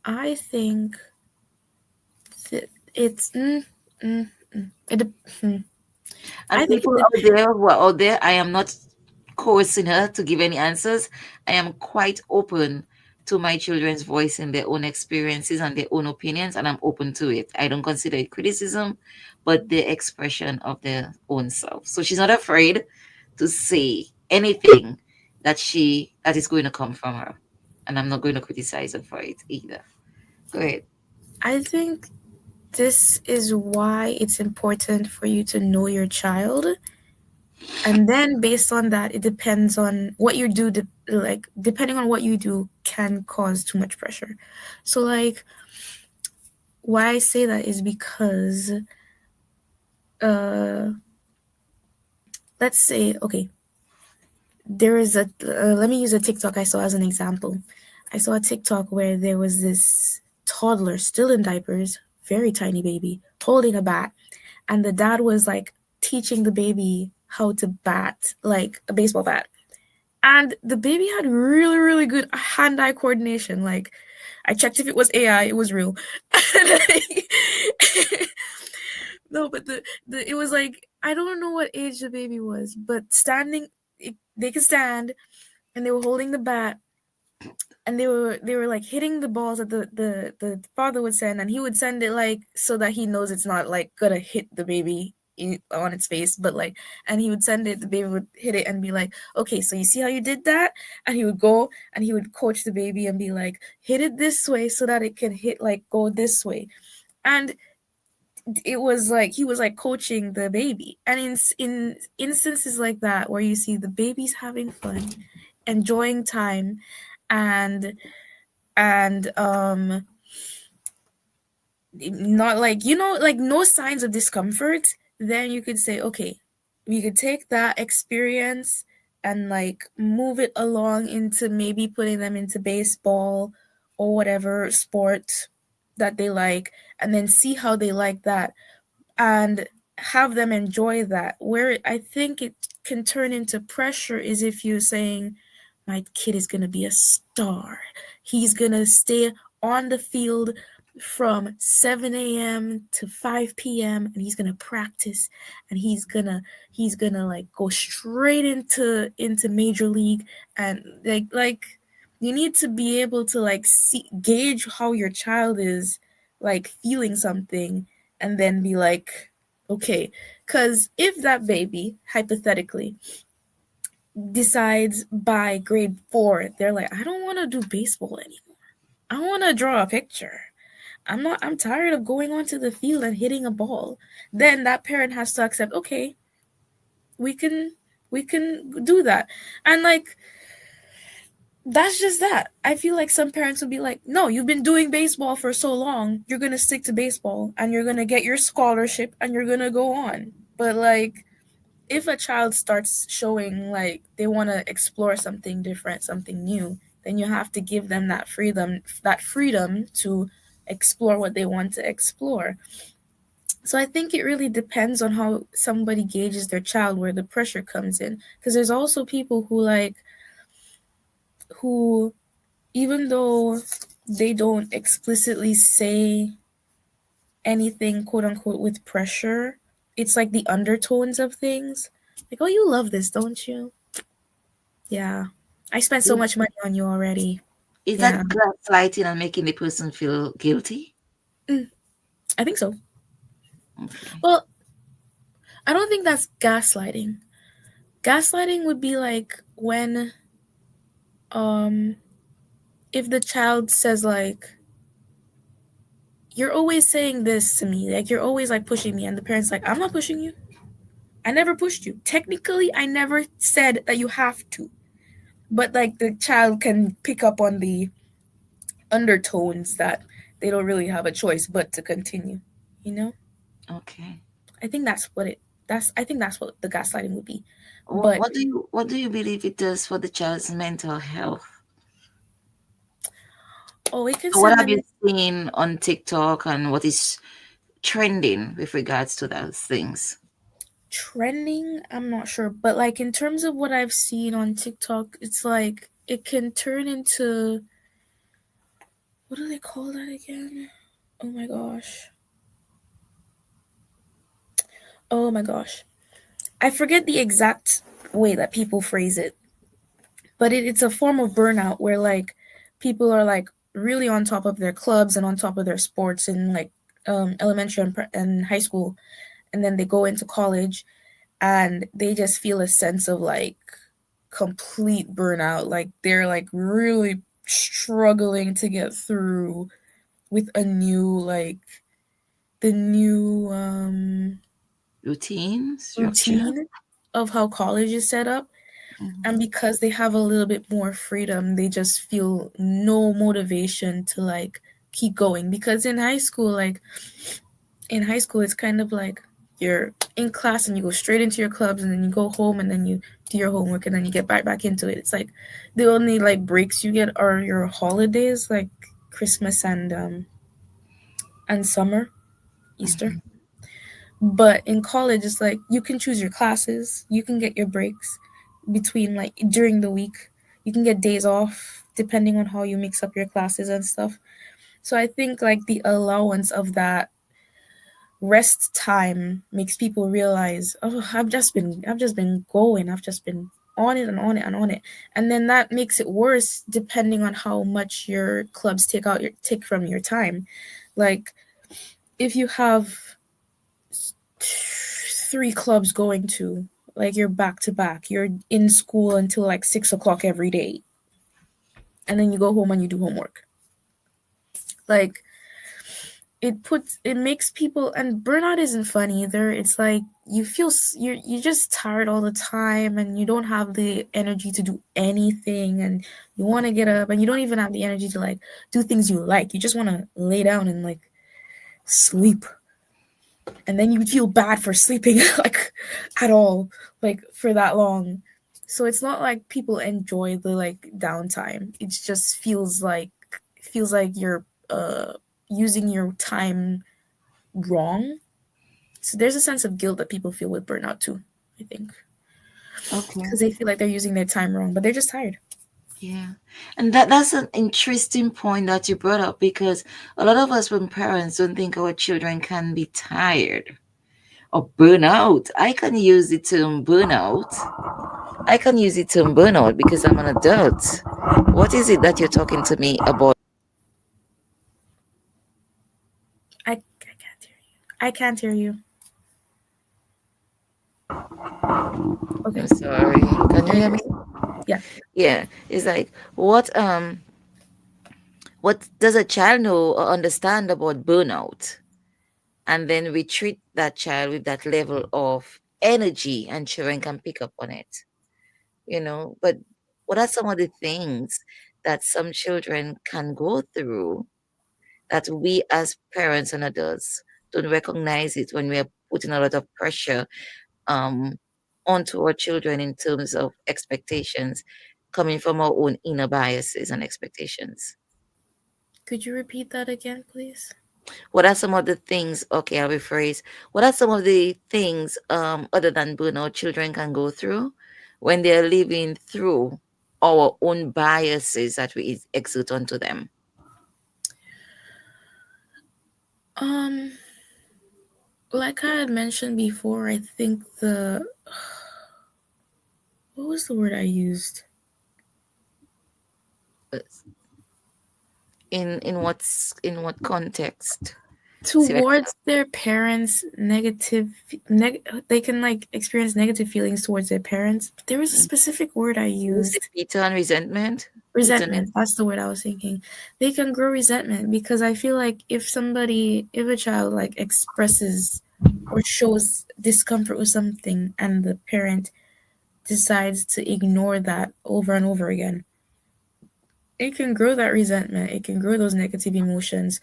I think it's it. I And think people it out there who are out there, I am not coercing her to give any answers. I am quite open to my children's voice in their own experiences and their own opinions, and I'm open to it. I don't consider it criticism, but the expression of their own self. So she's not afraid to say anything that is going to come from her. And I'm not going to criticize her for it either. Go ahead. I think this is why it's important for you to know your child, and then based on that, it depends on what you do. Like depending on what you do, can cause too much pressure. So like, why I say that is because, uh, let's say, okay, there is a. Let me use a TikTok I saw as an example. I saw a TikTok where there was this toddler still in diapers, very tiny baby, holding a bat, and the dad was like teaching the baby how to bat like a baseball bat. And the baby had really, really good hand-eye coordination. Like, I checked if it was AI, it was real. No, but it was like, I don't know what age the baby was, but they could stand, and they were holding the bat, and they were like hitting the balls that the father would send, and he would send it like so that he knows it's not like gonna hit the baby on its face, but like, and he would send it, the baby would hit it and be like, okay, so you see how you did that? And he would go and he would coach the baby and be like, hit it this way so that it can hit, like, go this way. And it was like he was like coaching the baby. And in instances like that where you see the baby's having fun, enjoying time, and not like, like no signs of discomfort, then you could say, okay, we could take that experience and like move it along into maybe putting them into baseball or whatever sport that they like, and then see how they like that and have them enjoy that. Where I think it can turn into pressure is if you're saying, my kid is going to be a star. He's going to stay on the field from 7 a.m. to 5 p.m. and he's going to practice, and he's going to like go straight into major league. And like you need to be able to like gauge how your child is like feeling something, and then be like, Okay, because if that baby, hypothetically, decides by grade 4, they're like, I don't want to do baseball anymore. I want to draw a picture. I'm tired of going onto the field and hitting a ball. Then that parent has to accept, okay, we can do that. And like that's just that. I feel like some parents would be like, no, you've been doing baseball for so long. You're going to stick to baseball and you're going to get your scholarship and you're going to go on. But like if a child starts showing like they want to explore something different, something new, then you have to give them that freedom to explore what they want to explore. So I think it really depends on how somebody gauges their child, where the pressure comes in, because there's also people who even though they don't explicitly say anything quote unquote with pressure, it's like the undertones of things. Like, oh, you love this, don't you? Yeah. I spent so Is, much money on you already. is Yeah. that gaslighting and making the person feel guilty? I think so. Okay. Well, I don't think that's gaslighting. Gaslighting would be like when um if the child says like, you're always saying this to me, like you're always like pushing me, and the parent's like, I'm not pushing you. I never pushed you. Technically, I never said that you have to. But like the child can pick up on the undertones that they don't really have a choice but to continue, you know? Okay. I think that's what the gaslighting would be. What, But what do you believe it does for the child's mental health? oh, it can What send have them you seen on TikTok and what is trending with regards to those things? trending. I'm not sure, but like in terms of what I've seen on TikTok, it's like it can turn into, what do they call that again? Oh my gosh. Oh my gosh. I forget the exact way that people phrase it, but it's a form of burnout where like people are like really on top of their clubs and on top of their sports in like elementary and high school, and then they go into college and they just feel a sense of like complete burnout, like they're like really struggling to get through with a new like the new Routine, structure? routine of how college is set up. And Mhm. because they have a little bit more freedom, they just feel no motivation to like keep going. Because in high school it's kind of like you're in class and you go straight into your clubs, and then you go home and then you do your homework and then you get back into it. It's like the only like breaks you get are your holidays, like Christmas and summer, Easter. Mhm. But in college, it's like you can choose your classes, you can get your breaks between like during the week, you can get days off depending on how you mix up your classes and stuff. So I think like the allowance of that rest time makes people realize, oh, I've just been going, I've just been on it and on it and on it. And then that makes it worse depending on how much your clubs take from your time. Like if you have 3 clubs going to, like you're back to back, you're in school until like 6 o'clock every day, and then you go home and you do homework. Like it makes people, and burnout isn't fun either. It's like you're just tired all the time and you don't have the energy to do anything, and you want to get up and you don't even have the energy to like do things you like. You just want to lay down and like sleep, and then you feel bad for sleeping like at all, like for that long. So it's not like people enjoy the like downtime. It just feels like you're using your time wrong. So there's a sense of guilt that people feel with burnout too, I think, Okay. because they feel like they're using their time wrong, but they're just tired. Yeah. And that's an interesting point that you brought up, because a lot of us when parents don't think our children can be tired or burn out. I can use the term burnout. I can use the term burnout because I'm an adult. What is it that you're talking to me about? I can't hear you. I can't hear you. Okay. I'm sorry. Can you hear me? Yeah. Yeah. It's like what does a child know or understand about burnout? And then we treat that child with that level of energy and children can pick up on it, but what are some of the things that some children can go through that we as parents and adults don't recognize it when we are putting a lot of pressure um onto our children in terms of expectations coming from our own inner biases and expectations? Could you repeat that again, please? What are some of the things, okay, I'll rephrase. What are some of the things other than burnout children can go through when they're living through our own biases that we exert onto them? Um, like I had mentioned before, I think what was the word I used? Uh, in what context? See if I can Towards their parents, they can like experience negative feelings towards their parents. But there was a help. specific word I Is it used. bitter and resentment? Bitterness? Resentment. That's the word I was thinking. They can grow resentment because I feel like if a child like expresses or shows discomfort with something and the parent decides to ignore that over and over again, it can grow that resentment. It can grow those negative emotions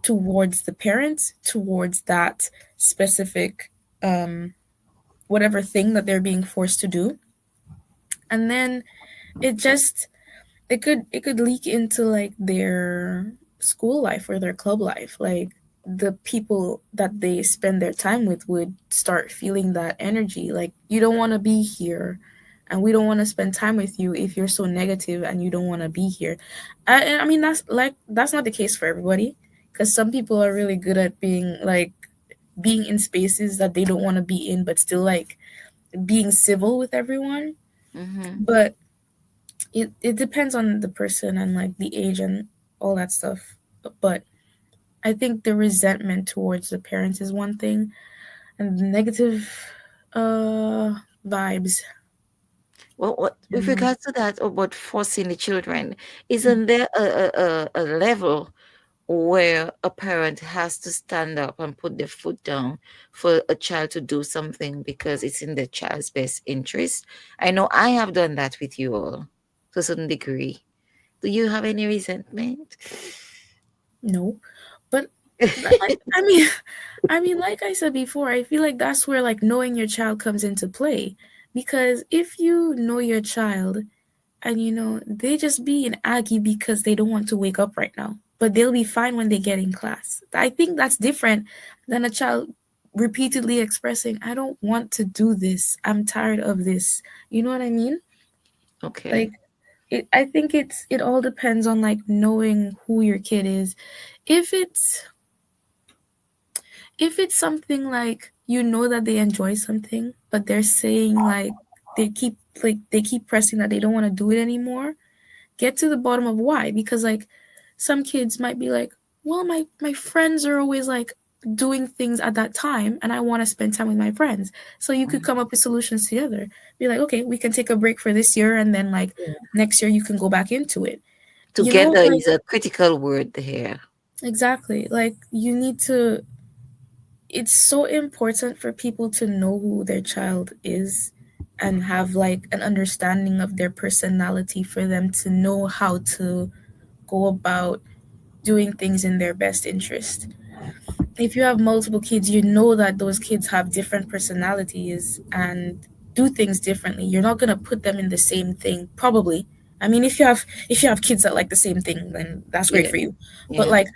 towards the parents, towards that specific whatever thing that they're being forced to do. And then it just it could leak into like their school life or their club life. Like the people that they spend their time with would start feeling that energy. Like you don't want to be here and we don't want to spend time with you if you're so negative and you don't want to be here. I mean that's not the case for everybody because some people are really good at being in spaces that they don't want to be in but still like being civil with everyone. Mm-hmm. But it depends on the person and like the age and all that stuff. But I think the resentment towards the parents is one thing, and the negative vibes. Well, what with Mm, regards to that about forcing the children, isn't there a level where a parent has to stand up and put their foot down for a child to do something because it's in the child's best interest? I know I have done that with you all to a certain degree. Do you have any resentment? no, but like I mean, I mean, like I said before, I feel like that's where like knowing your child comes into play, because if you know your child and they just be an aggie because they don't want to wake up right now, but they'll be fine when they get in class. I think that's different than a child repeatedly expressing, I don't want to do this, I'm tired of this. You know what I mean? Okay. Like I think it all depends on like knowing who your kid is. If it's if it's something like that they enjoy something but they're saying like they keep pressing that they don't want to do it anymore, get to the bottom of why. Because like some kids might be like, well, my friends are always like doing things at that time and I want to spend time with my friends. So you could come up with solutions together. Be like, okay, we can take a break for this year and then like next year you can go back into it. Together Like is a critical word here. exactly. Like you need to it's so important for people to know who their child is and have like an understanding of their personality for them to know how to go about doing things in their best interest. If you have multiple kids, you know that those kids have different personalities and do things differently. You're not going to put them in the same thing, probably. I mean, if you have kids that like the same thing, then that's great Yeah. for you. But Yeah. like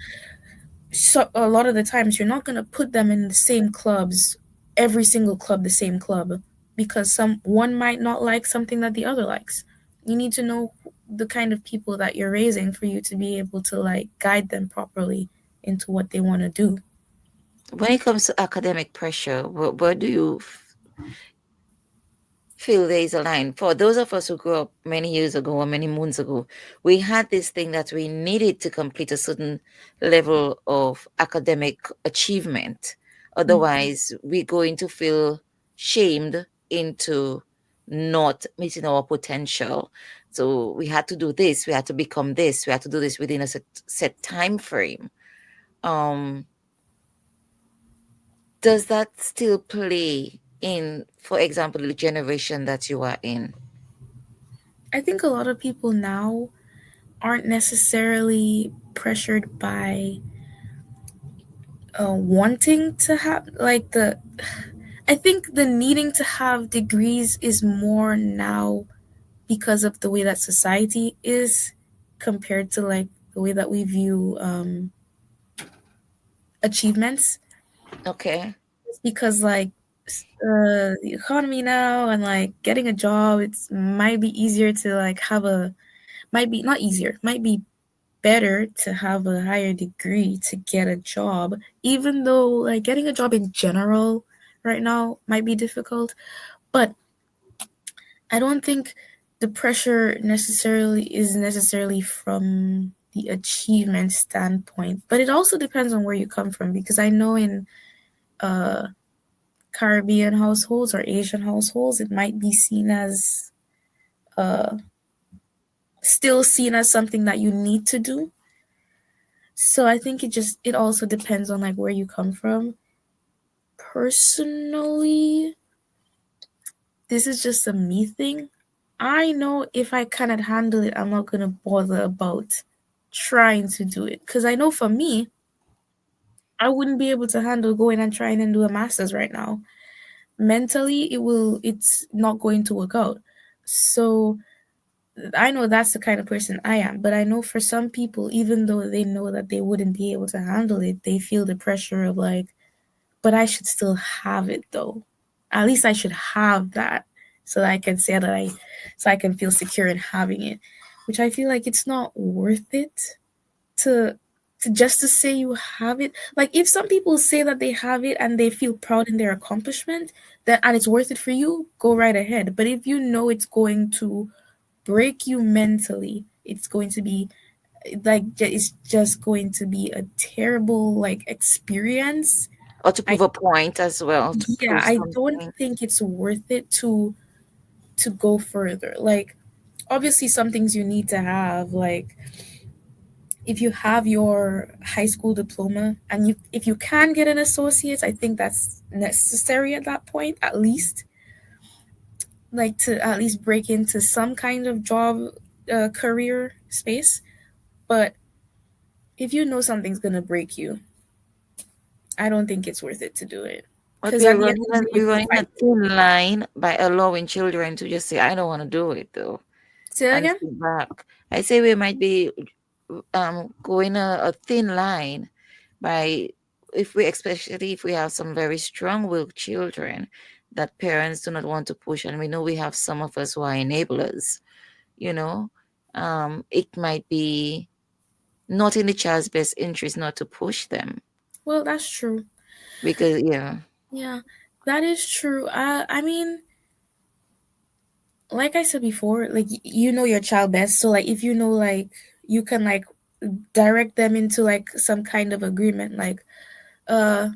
so a lot of the times you're not going to put them in the same clubs, every single club the same club, because one might not like something that the other likes. You need to know the kind of people that you're raising for you to be able to like guide them properly into what they want to do. When it comes to academic pressure, where do you feel there is a line? For those of us who grew up many years ago or many moons ago, we had this thing that we needed to complete a certain level of academic achievement. Mm. Otherwise, we're going to feel shamed into not meeting our potential. So we had to do this, we had to become this, we had to do this within a set time frame. Does that still play in, for example, the generation that you are in? I think a lot of people now aren't necessarily pressured by wanting to have like the I think the needing to have degrees is more now because of the way that society is compared to like the way that we view achievements. Okay. It's because like the economy now and like getting a job, it's might be easier to like have a might be not easier, might be better to have a higher degree to get a job, even though like getting a job in general right now might be difficult. But I don't think the pressure necessarily from the achievement standpoint, but it also depends on where you come from, because I know in uh Caribbean households or Asian households it might be seen as uh still seen as something that you need to do. So I think it also depends on like where you come from. Personally, this is just a me thing. I know if I cannot handle it, I'm not gonna bother about trying to do it. Cause I know for me, I wouldn't be able to handle going and trying and do a master's right now. Mentally, it's not going to work out. So I know that's the kind of person I am, but I know for some people, even though they know that they wouldn't be able to handle it, they feel the pressure of like, but I should still have it though. At least I should have that so that I can say that so I can feel secure in having it, which I feel like it's not worth it to just to say you have it. Like if some people say that they have it and they feel proud in their accomplishment, then and it's worth it for you, go right ahead. But if you know it's going to break you mentally, it's going to be like it's just going to be a terrible like experience. Or to I prove a point as well, to Yeah, prove I don't something. think it's worth it to go further. Like obviously some things you need to have, like if you have your high school diploma and you if you can get an associate, I think that's necessary at that point, at least, like to at least break into some kind of job career space. But if you know something's gonna break you, I don't think it's worth it to do it. But Because at the end of the day, we're you're running a fighting. thin line by allowing children to just say, I don't want to do it though, Say that and again? sit back. I say we might be going a thin line by, if we, especially if we have some very strong-willed children that parents do not want to push, and we know we have some of us who are enablers, you know, it might be not in the child's best interest not to push them, Well, that's true. because yeah. Yeah, that is true. I mean, like I said before, like you know your child best. So like if you know like you can like direct them into like some kind of agreement, like uh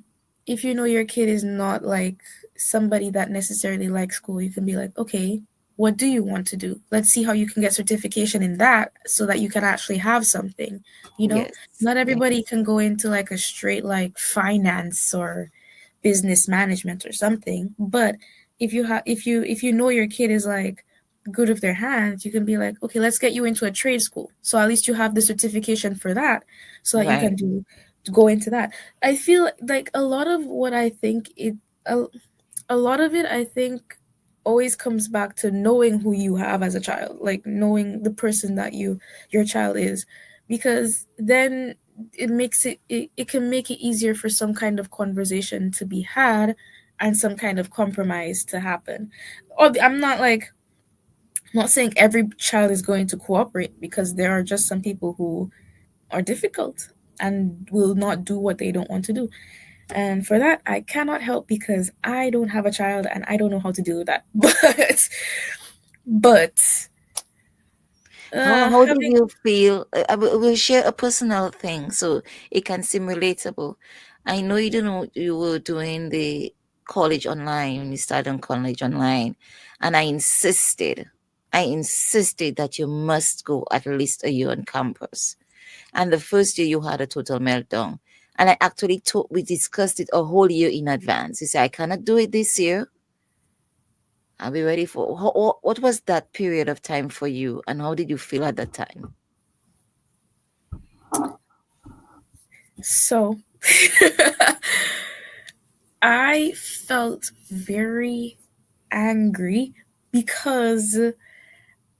if you know your kid is not like somebody that necessarily likes school, you can be like, okay, what do you want to do? Let's see how you can get certification in that so that you can actually have something, you know? Yes, Not yeah. everybody can go into like a straight like finance or business management or something, but if you know your kid is like good with their hands, you can be like, okay, let's get you into a trade school, so at least you have the certification for that so that you Right. can go into that. I feel like a lot of what I think a lot of it I think always comes back to knowing who you have as a child, like knowing the person that your child is, because then it can make it easier for some kind of conversation to be had and some kind of compromise to happen. I'm not like, not saying every child is going to cooperate, because there are just some people who are difficult and will not do what they don't want to do. And for that, I cannot help because I don't have a child and I don't know how to deal with that. But How did having you feel? We'll share a personal thing so it can seem relatable. I know you don't know you were doing the college online, when you started on college online, and I insisted that you must go at least a year on campus. And the first year you had a total meltdown. And I actually we discussed it a whole year in advance. You say, I cannot do it this year. I'll be ready for what was that period of time for you, and how did you feel at that time? So I felt very angry because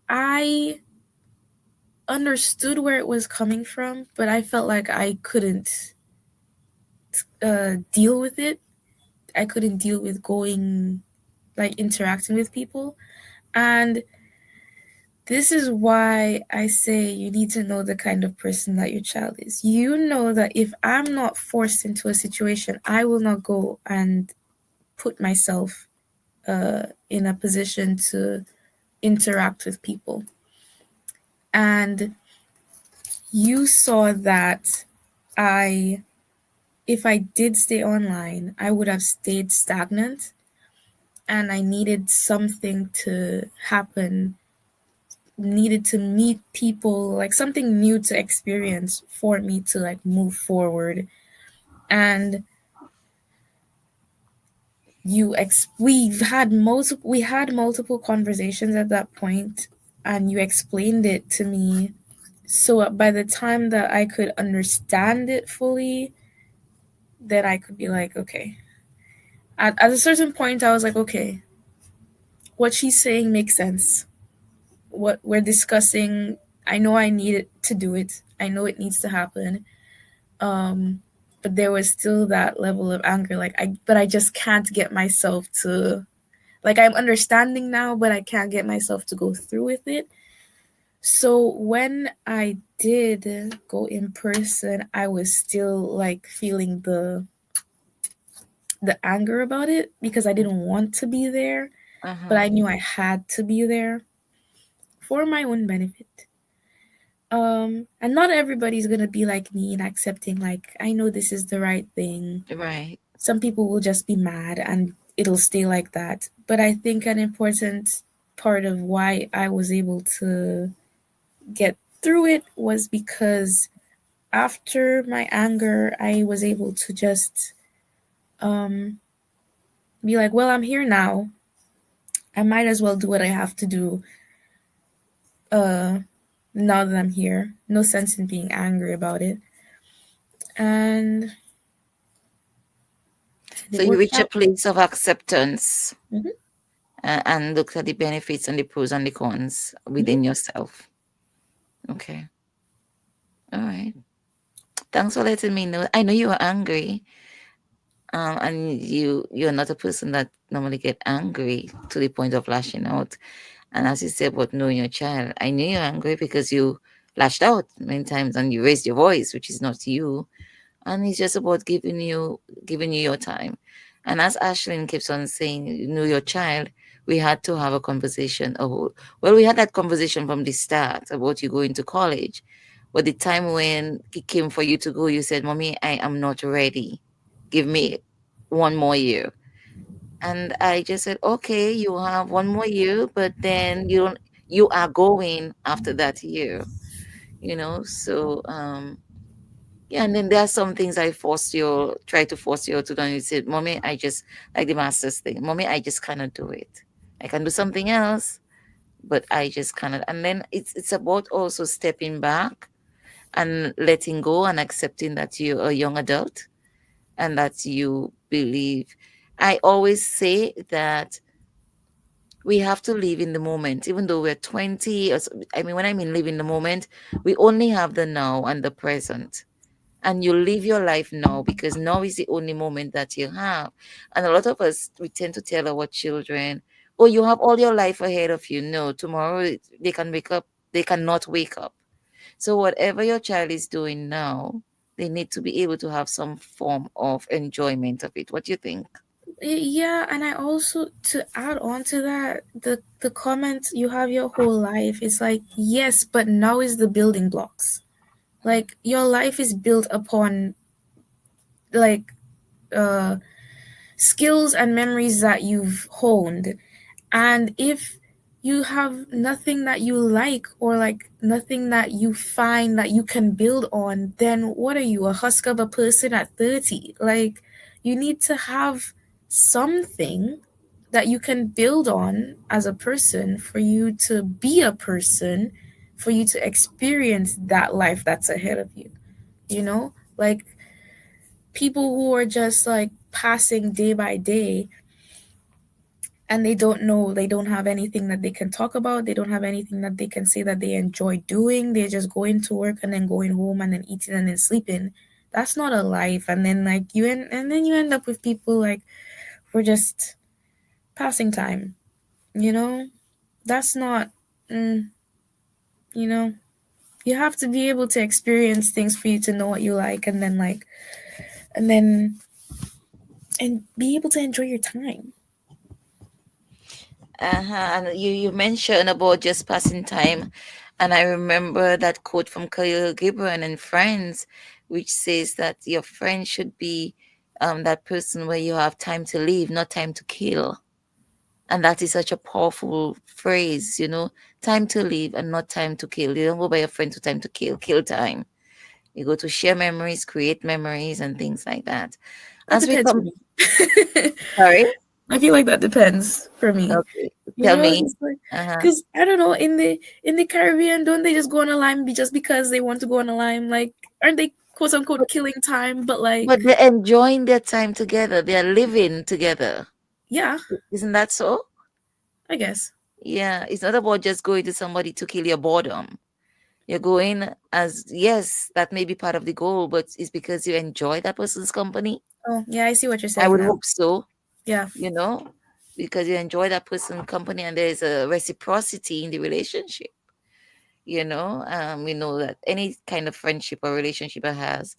I understood where it was coming from, but I felt like I couldn't deal with it. I couldn't deal with going, like, interacting with people. And this is why I say you need to know the kind of person that your child is. You know that if I'm not forced into a situation, I will not go and put myself in a position to interact with people. And you saw that if I did stay online, I would have stayed stagnant, and I needed something to happen, needed to meet people, like something new to experience for me to like move forward. And we had multiple conversations at that point, and you explained it to me. So by the time that I could understand it fully, then I could be like, okay. At a certain point, I was like, okay, what she's saying makes sense. What we're discussing, I know I need it to do it. I know it needs to happen. But there was still that level of anger. But I just can't get myself to, like, I'm understanding now, but I can't get myself to go through with it. So when I did go in person, I was still like feeling the anger about it because I didn't want to be there, but I knew I had to be there for my own benefit. And not everybody's gonna be like me and accepting, like, I know this is the right thing. Right. Some people will just be mad and it'll stay like that. But I think an important part of why I was able to get through it was because after my anger, I was able to just be like, well, I'm here now. I might as well do what I have to do now that I'm here. No sense in being angry about it. And so you reach a place of acceptance, Mhm. And look at the benefits and the pros and the cons within yourself. Okay. All right. Thanks for letting me know. I know you are angry. And you're not a person that normally get angry to the point of lashing out. And as you said about knowing your child, I knew you're angry because you lashed out many times and you raised your voice, which is not you. And it's just about giving you your time. And as Ashlyn keeps on saying, you know your child, we had to have a conversation. We had that conversation from the start about you going to college. But the time when it came for you to go, you said, Mommy, I am not ready. Give me one more year. And I just said, okay, you have one more year, but then you are going after that year, So yeah, and then there are some things I try to force you to do. And you said, Mommy, I just, like the master's thing, Mommy, I just cannot do it. I can do something else, but I just cannot. And then it's about also stepping back and letting go and accepting that you're a young adult and that you believe. I always say that we have to live in the moment, even though we're 20. When I mean live in the moment, we only have the now and the present. And you live your life now because now is the only moment that you have. And a lot of us, we tend to tell our children, oh, you have all your life ahead of you. No, tomorrow they can wake up, they cannot wake up. So whatever your child is doing now, they need to be able to have some form of enjoyment of it. What do you think? Yeah, and I also, to add on to that, the comment, you have your whole life, it's like, yes, but now is the building blocks. Like, your life is built upon, like, skills and memories that you've honed. And if you have nothing that you like, or like nothing that you find that you can build on, then what are you, a husk of a person at 30? Like, you need to have something that you can build on as a person, for you to be a person, for you to experience that life that's ahead of you. You know, like, people who are just like passing day by day, and they don't know, they don't have anything that they can talk about, they don't have anything that they can say that they enjoy doing, they're just going to work and then going home and then eating and then sleeping. That's not a life. And then like and then you end up with people like, we're just passing time, you know. That's not, you know, you have to be able to experience things for you to know what you like, and then like, and then and be able to enjoy your time. And you mentioned about just passing time, and I remember that quote from Khalil Gibran and Friends, which says that your friend should be that person where you have time to live, not time to kill. And that is such a powerful phrase, time to live and not time to kill. You don't go by your friend to time to kill time. You go to share memories, create memories, and things like that. That As we depends for come, me. sorry, I feel like that depends for me. okay, You tell know, me. it's like, Uh-huh. because I don't know, in the Caribbean, don't they just go on a lime just because they want to go on a lime? Like, aren't they quote unquote killing time? But But like, they're enjoying their time together. They're living together. yeah, Isn't that so? I guess. Yeah, it's not about just going to somebody to kill your boredom. You're going as, yes, that may be part of the goal, but it's because you enjoy that person's company. Oh, yeah, I see what you're I saying would now. hope so, Yeah, you know, because you enjoy that person's company and there's a reciprocity in the relationship. We know that any kind of friendship or relationship that has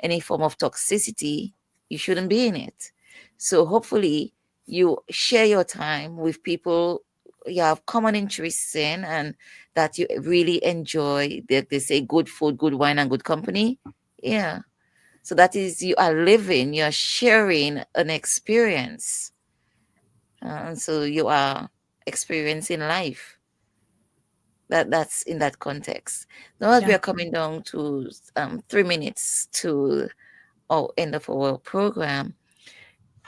any form of toxicity, you shouldn't be in it. So hopefully you share your time with people you have common interests in, and that you really enjoy. They say good food, good wine, and good company. Yeah. So that is, you are living, you're sharing an experience. And so you are experiencing life. That's in that context. Now, as we yeah. are coming down to 3 minutes to our end of our program,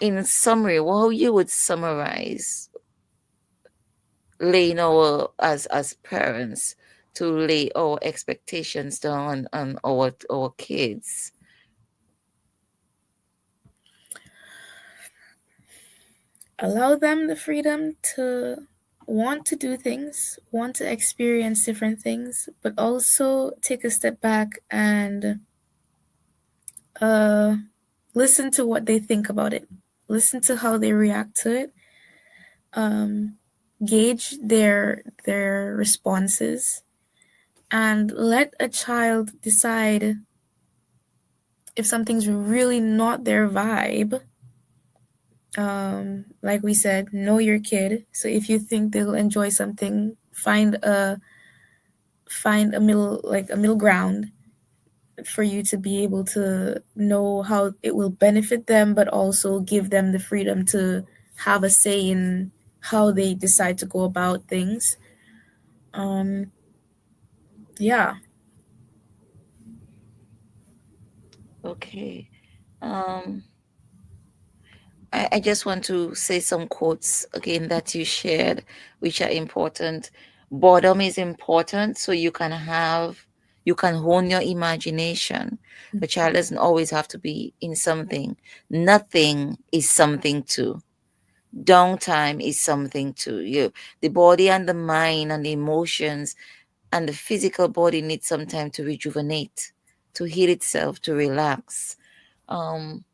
in summary, how you would summarize laying our as parents to lay our expectations down on our kids? Allow them the freedom to want to do things, want to experience different things, but also take a step back and uh, listen to what they think about it. Listen to how they react to it. Um, Gauge their responses, and let a child decide if something's really not their vibe. Like we said, know your kid. So if you think they'll enjoy something, find a middle ground for you to be able to know how it will benefit them, but also give them the freedom to have a say in how they decide to go about things. Um, yeah, Okay. um I just want to say some quotes again that you shared, which are important. Boredom is important, so you can hone your imagination. The child doesn't always have to be in something. Nothing is something too. Downtime is something too. The body and the mind and the emotions and the physical body need some time to rejuvenate, to heal itself, to relax. um,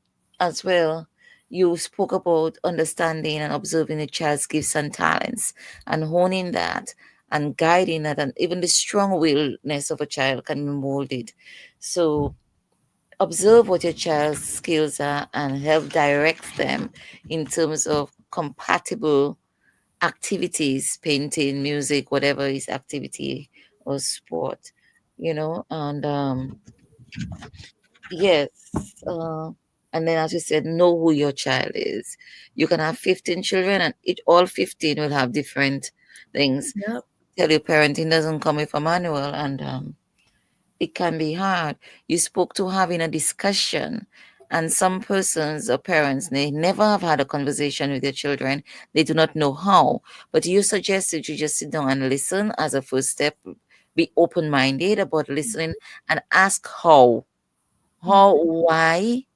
as well, you spoke about understanding and observing a child's gifts and talents and honing that and guiding that, and even the strong willedness of a child can be molded. So observe what your child's skills are and help direct them in terms of compatible activities, painting, music, whatever is activity or sport. And yes, And then, as you said, know who your child is. You can have 15 children, and all 15 will have different things. Yep. Tell you parenting doesn't come with a manual, and it can be hard. You spoke to having a discussion, and some persons or parents, they never have had a conversation with their children. They do not know how. But you suggested you just sit down and listen as a first step. Be open-minded about listening and ask how. How, why,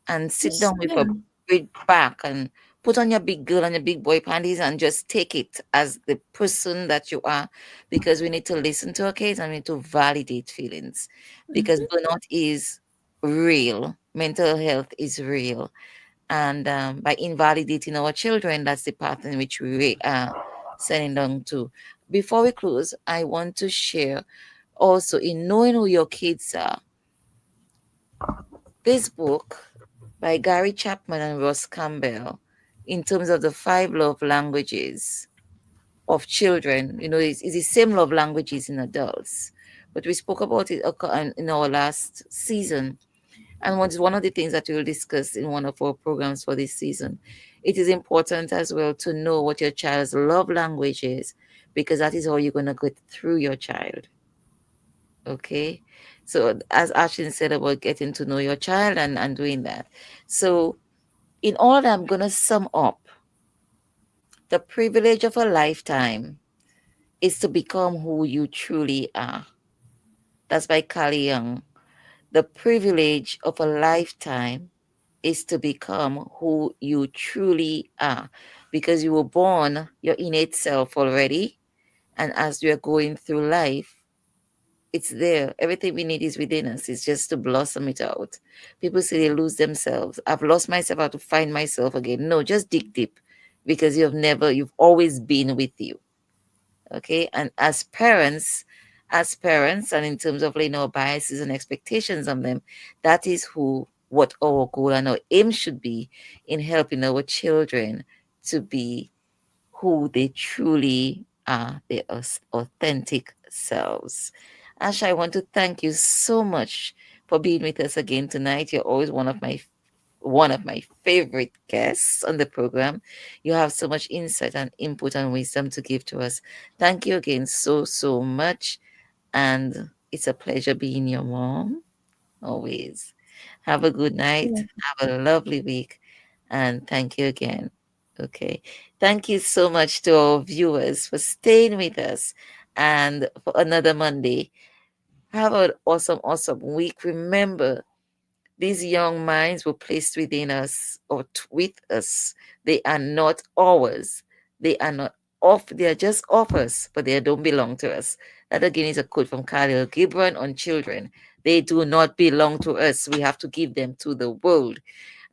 and sit Just, down with yeah. a big back and put on your big girl and your big boy panties and just take it as the person that you are, because we need to listen to our kids and we need to validate feelings, because burnout is real, mental health is real, and by invalidating our children, that's the path in which we are sending them to. Before we close, I want to share also, in knowing who your kids are, this book by Gary Chapman and Ross Campbell, in terms of the 5 love languages of children, it's the same love languages in adults. But we spoke about it in our last season. And one of the things that we'll discuss in one of our programs for this season. It is important as well to know what your child's love language is, because that is how you're going to get through your child. Okay. So as Ashlyn said about getting to know your child and doing that. So in all that, I'm going to sum up. The privilege of a lifetime is to become who you truly are. That's by Carl Jung. The privilege of a lifetime is to become who you truly are, because you were born your innate self already. And as you're going through life, it's there. Everything we need is within us. It's just to blossom it out. People say they lose themselves. I've lost myself. I have to find myself again. No, just dig deep, because you've always been with you. Okay. And as parents, and in terms of biases and expectations on them, that is what our goal and our aim should be in helping our children to be who they truly are, their authentic selves. Asha, I want to thank you so much for being with us again tonight. You're always one of my favorite guests on the program. You have so much insight and input and wisdom to give to us. Thank you again so much. And it's a pleasure being your mom always. Have a good night. Have a lovely week. And thank you again. Okay. Thank you so much to our viewers for staying with us and for another Monday. Have an awesome week. Remember, these young minds were placed within us or with us. They are not ours. They are not off. They are just of us, but they don't belong to us. That again is a quote from Khalil Gibran on children. They do not belong to us. We have to give them to the world.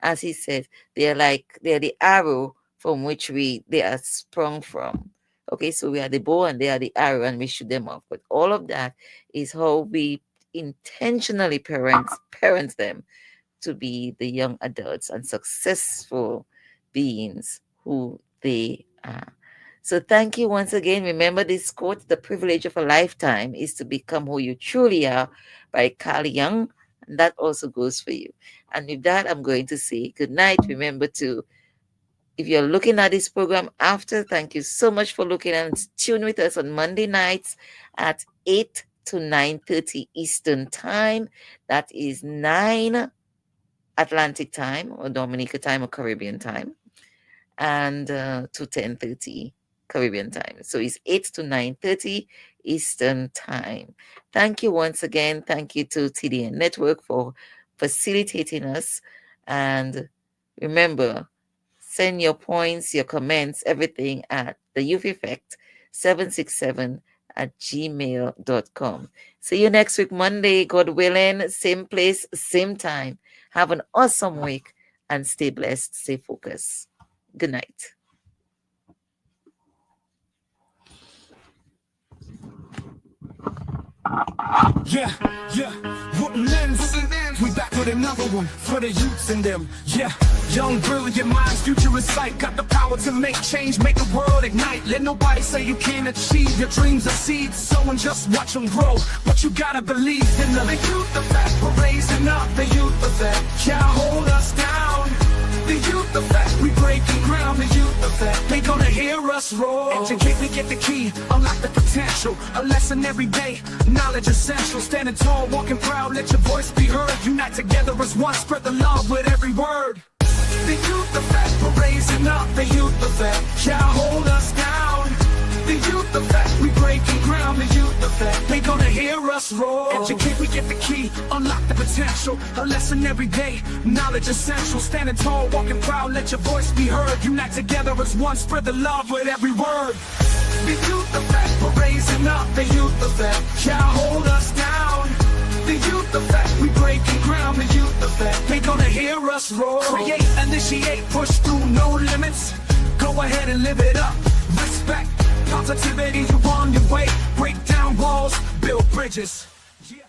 As he said, they're the arrow from which they are sprung from. Okay, so we are the bow and they are the arrow and we shoot them off. But all of that is how we intentionally parent them to be the young adults and successful beings who they are. So thank you once again. Remember this quote: the privilege of a lifetime is to become who you truly are, by Carl Jung. And that also goes for you. And with that, I'm going to say good night. Remember to, if you're looking at this program after, thank you so much for looking, and tune with us on Monday nights at 8 to 9:30 Eastern time. That is 9 Atlantic time or Dominica time or Caribbean time, and to 10:30 Caribbean time. So it's 8 to 9:30 Eastern time. Thank you once again. Thank you to TDN Network for facilitating us. And remember, send your points, your comments, everything at the Youth Effect 767 at gmail.com. See you next week, Monday, God willing, same place, same time. Have an awesome week and stay blessed, stay focused. Good night. Yeah, whooping ends. We back with another one for the youths in them. Yeah, young, brilliant minds, future in sight. Got the power to make change, make the world ignite. Let nobody say you can't achieve. Your dreams are seeds, sow and just watch them grow. But you gotta believe in the youth effect. We're raising up the youth effect. Can't hold us down. The youth effect, we breaking ground. The youth effect, they gonna hear us roar. Educate, we get the key, unlock the potential. A lesson every day, knowledge essential. Standing tall, walking proud, let your voice be heard. Unite together as one, spread the love with every word. The youth effect, we're raising up. The youth effect, can't hold us down. The youth effect, we breaking ground. The youth effect, they gonna hear us roar. Educate, we get the key, unlock the potential. A lesson every day, knowledge essential. Standing tall, walking proud, let your voice be heard. Unite together as one, spread the love with every word. The youth effect, we're raising up. The youth effect, can't hold us down. The youth effect, we breaking ground. The youth effect, they gonna hear us roar. Create, initiate, push through, no limits. Go ahead and live it up. Respect, positivity, you on your way. Break down walls, build bridges. Yeah.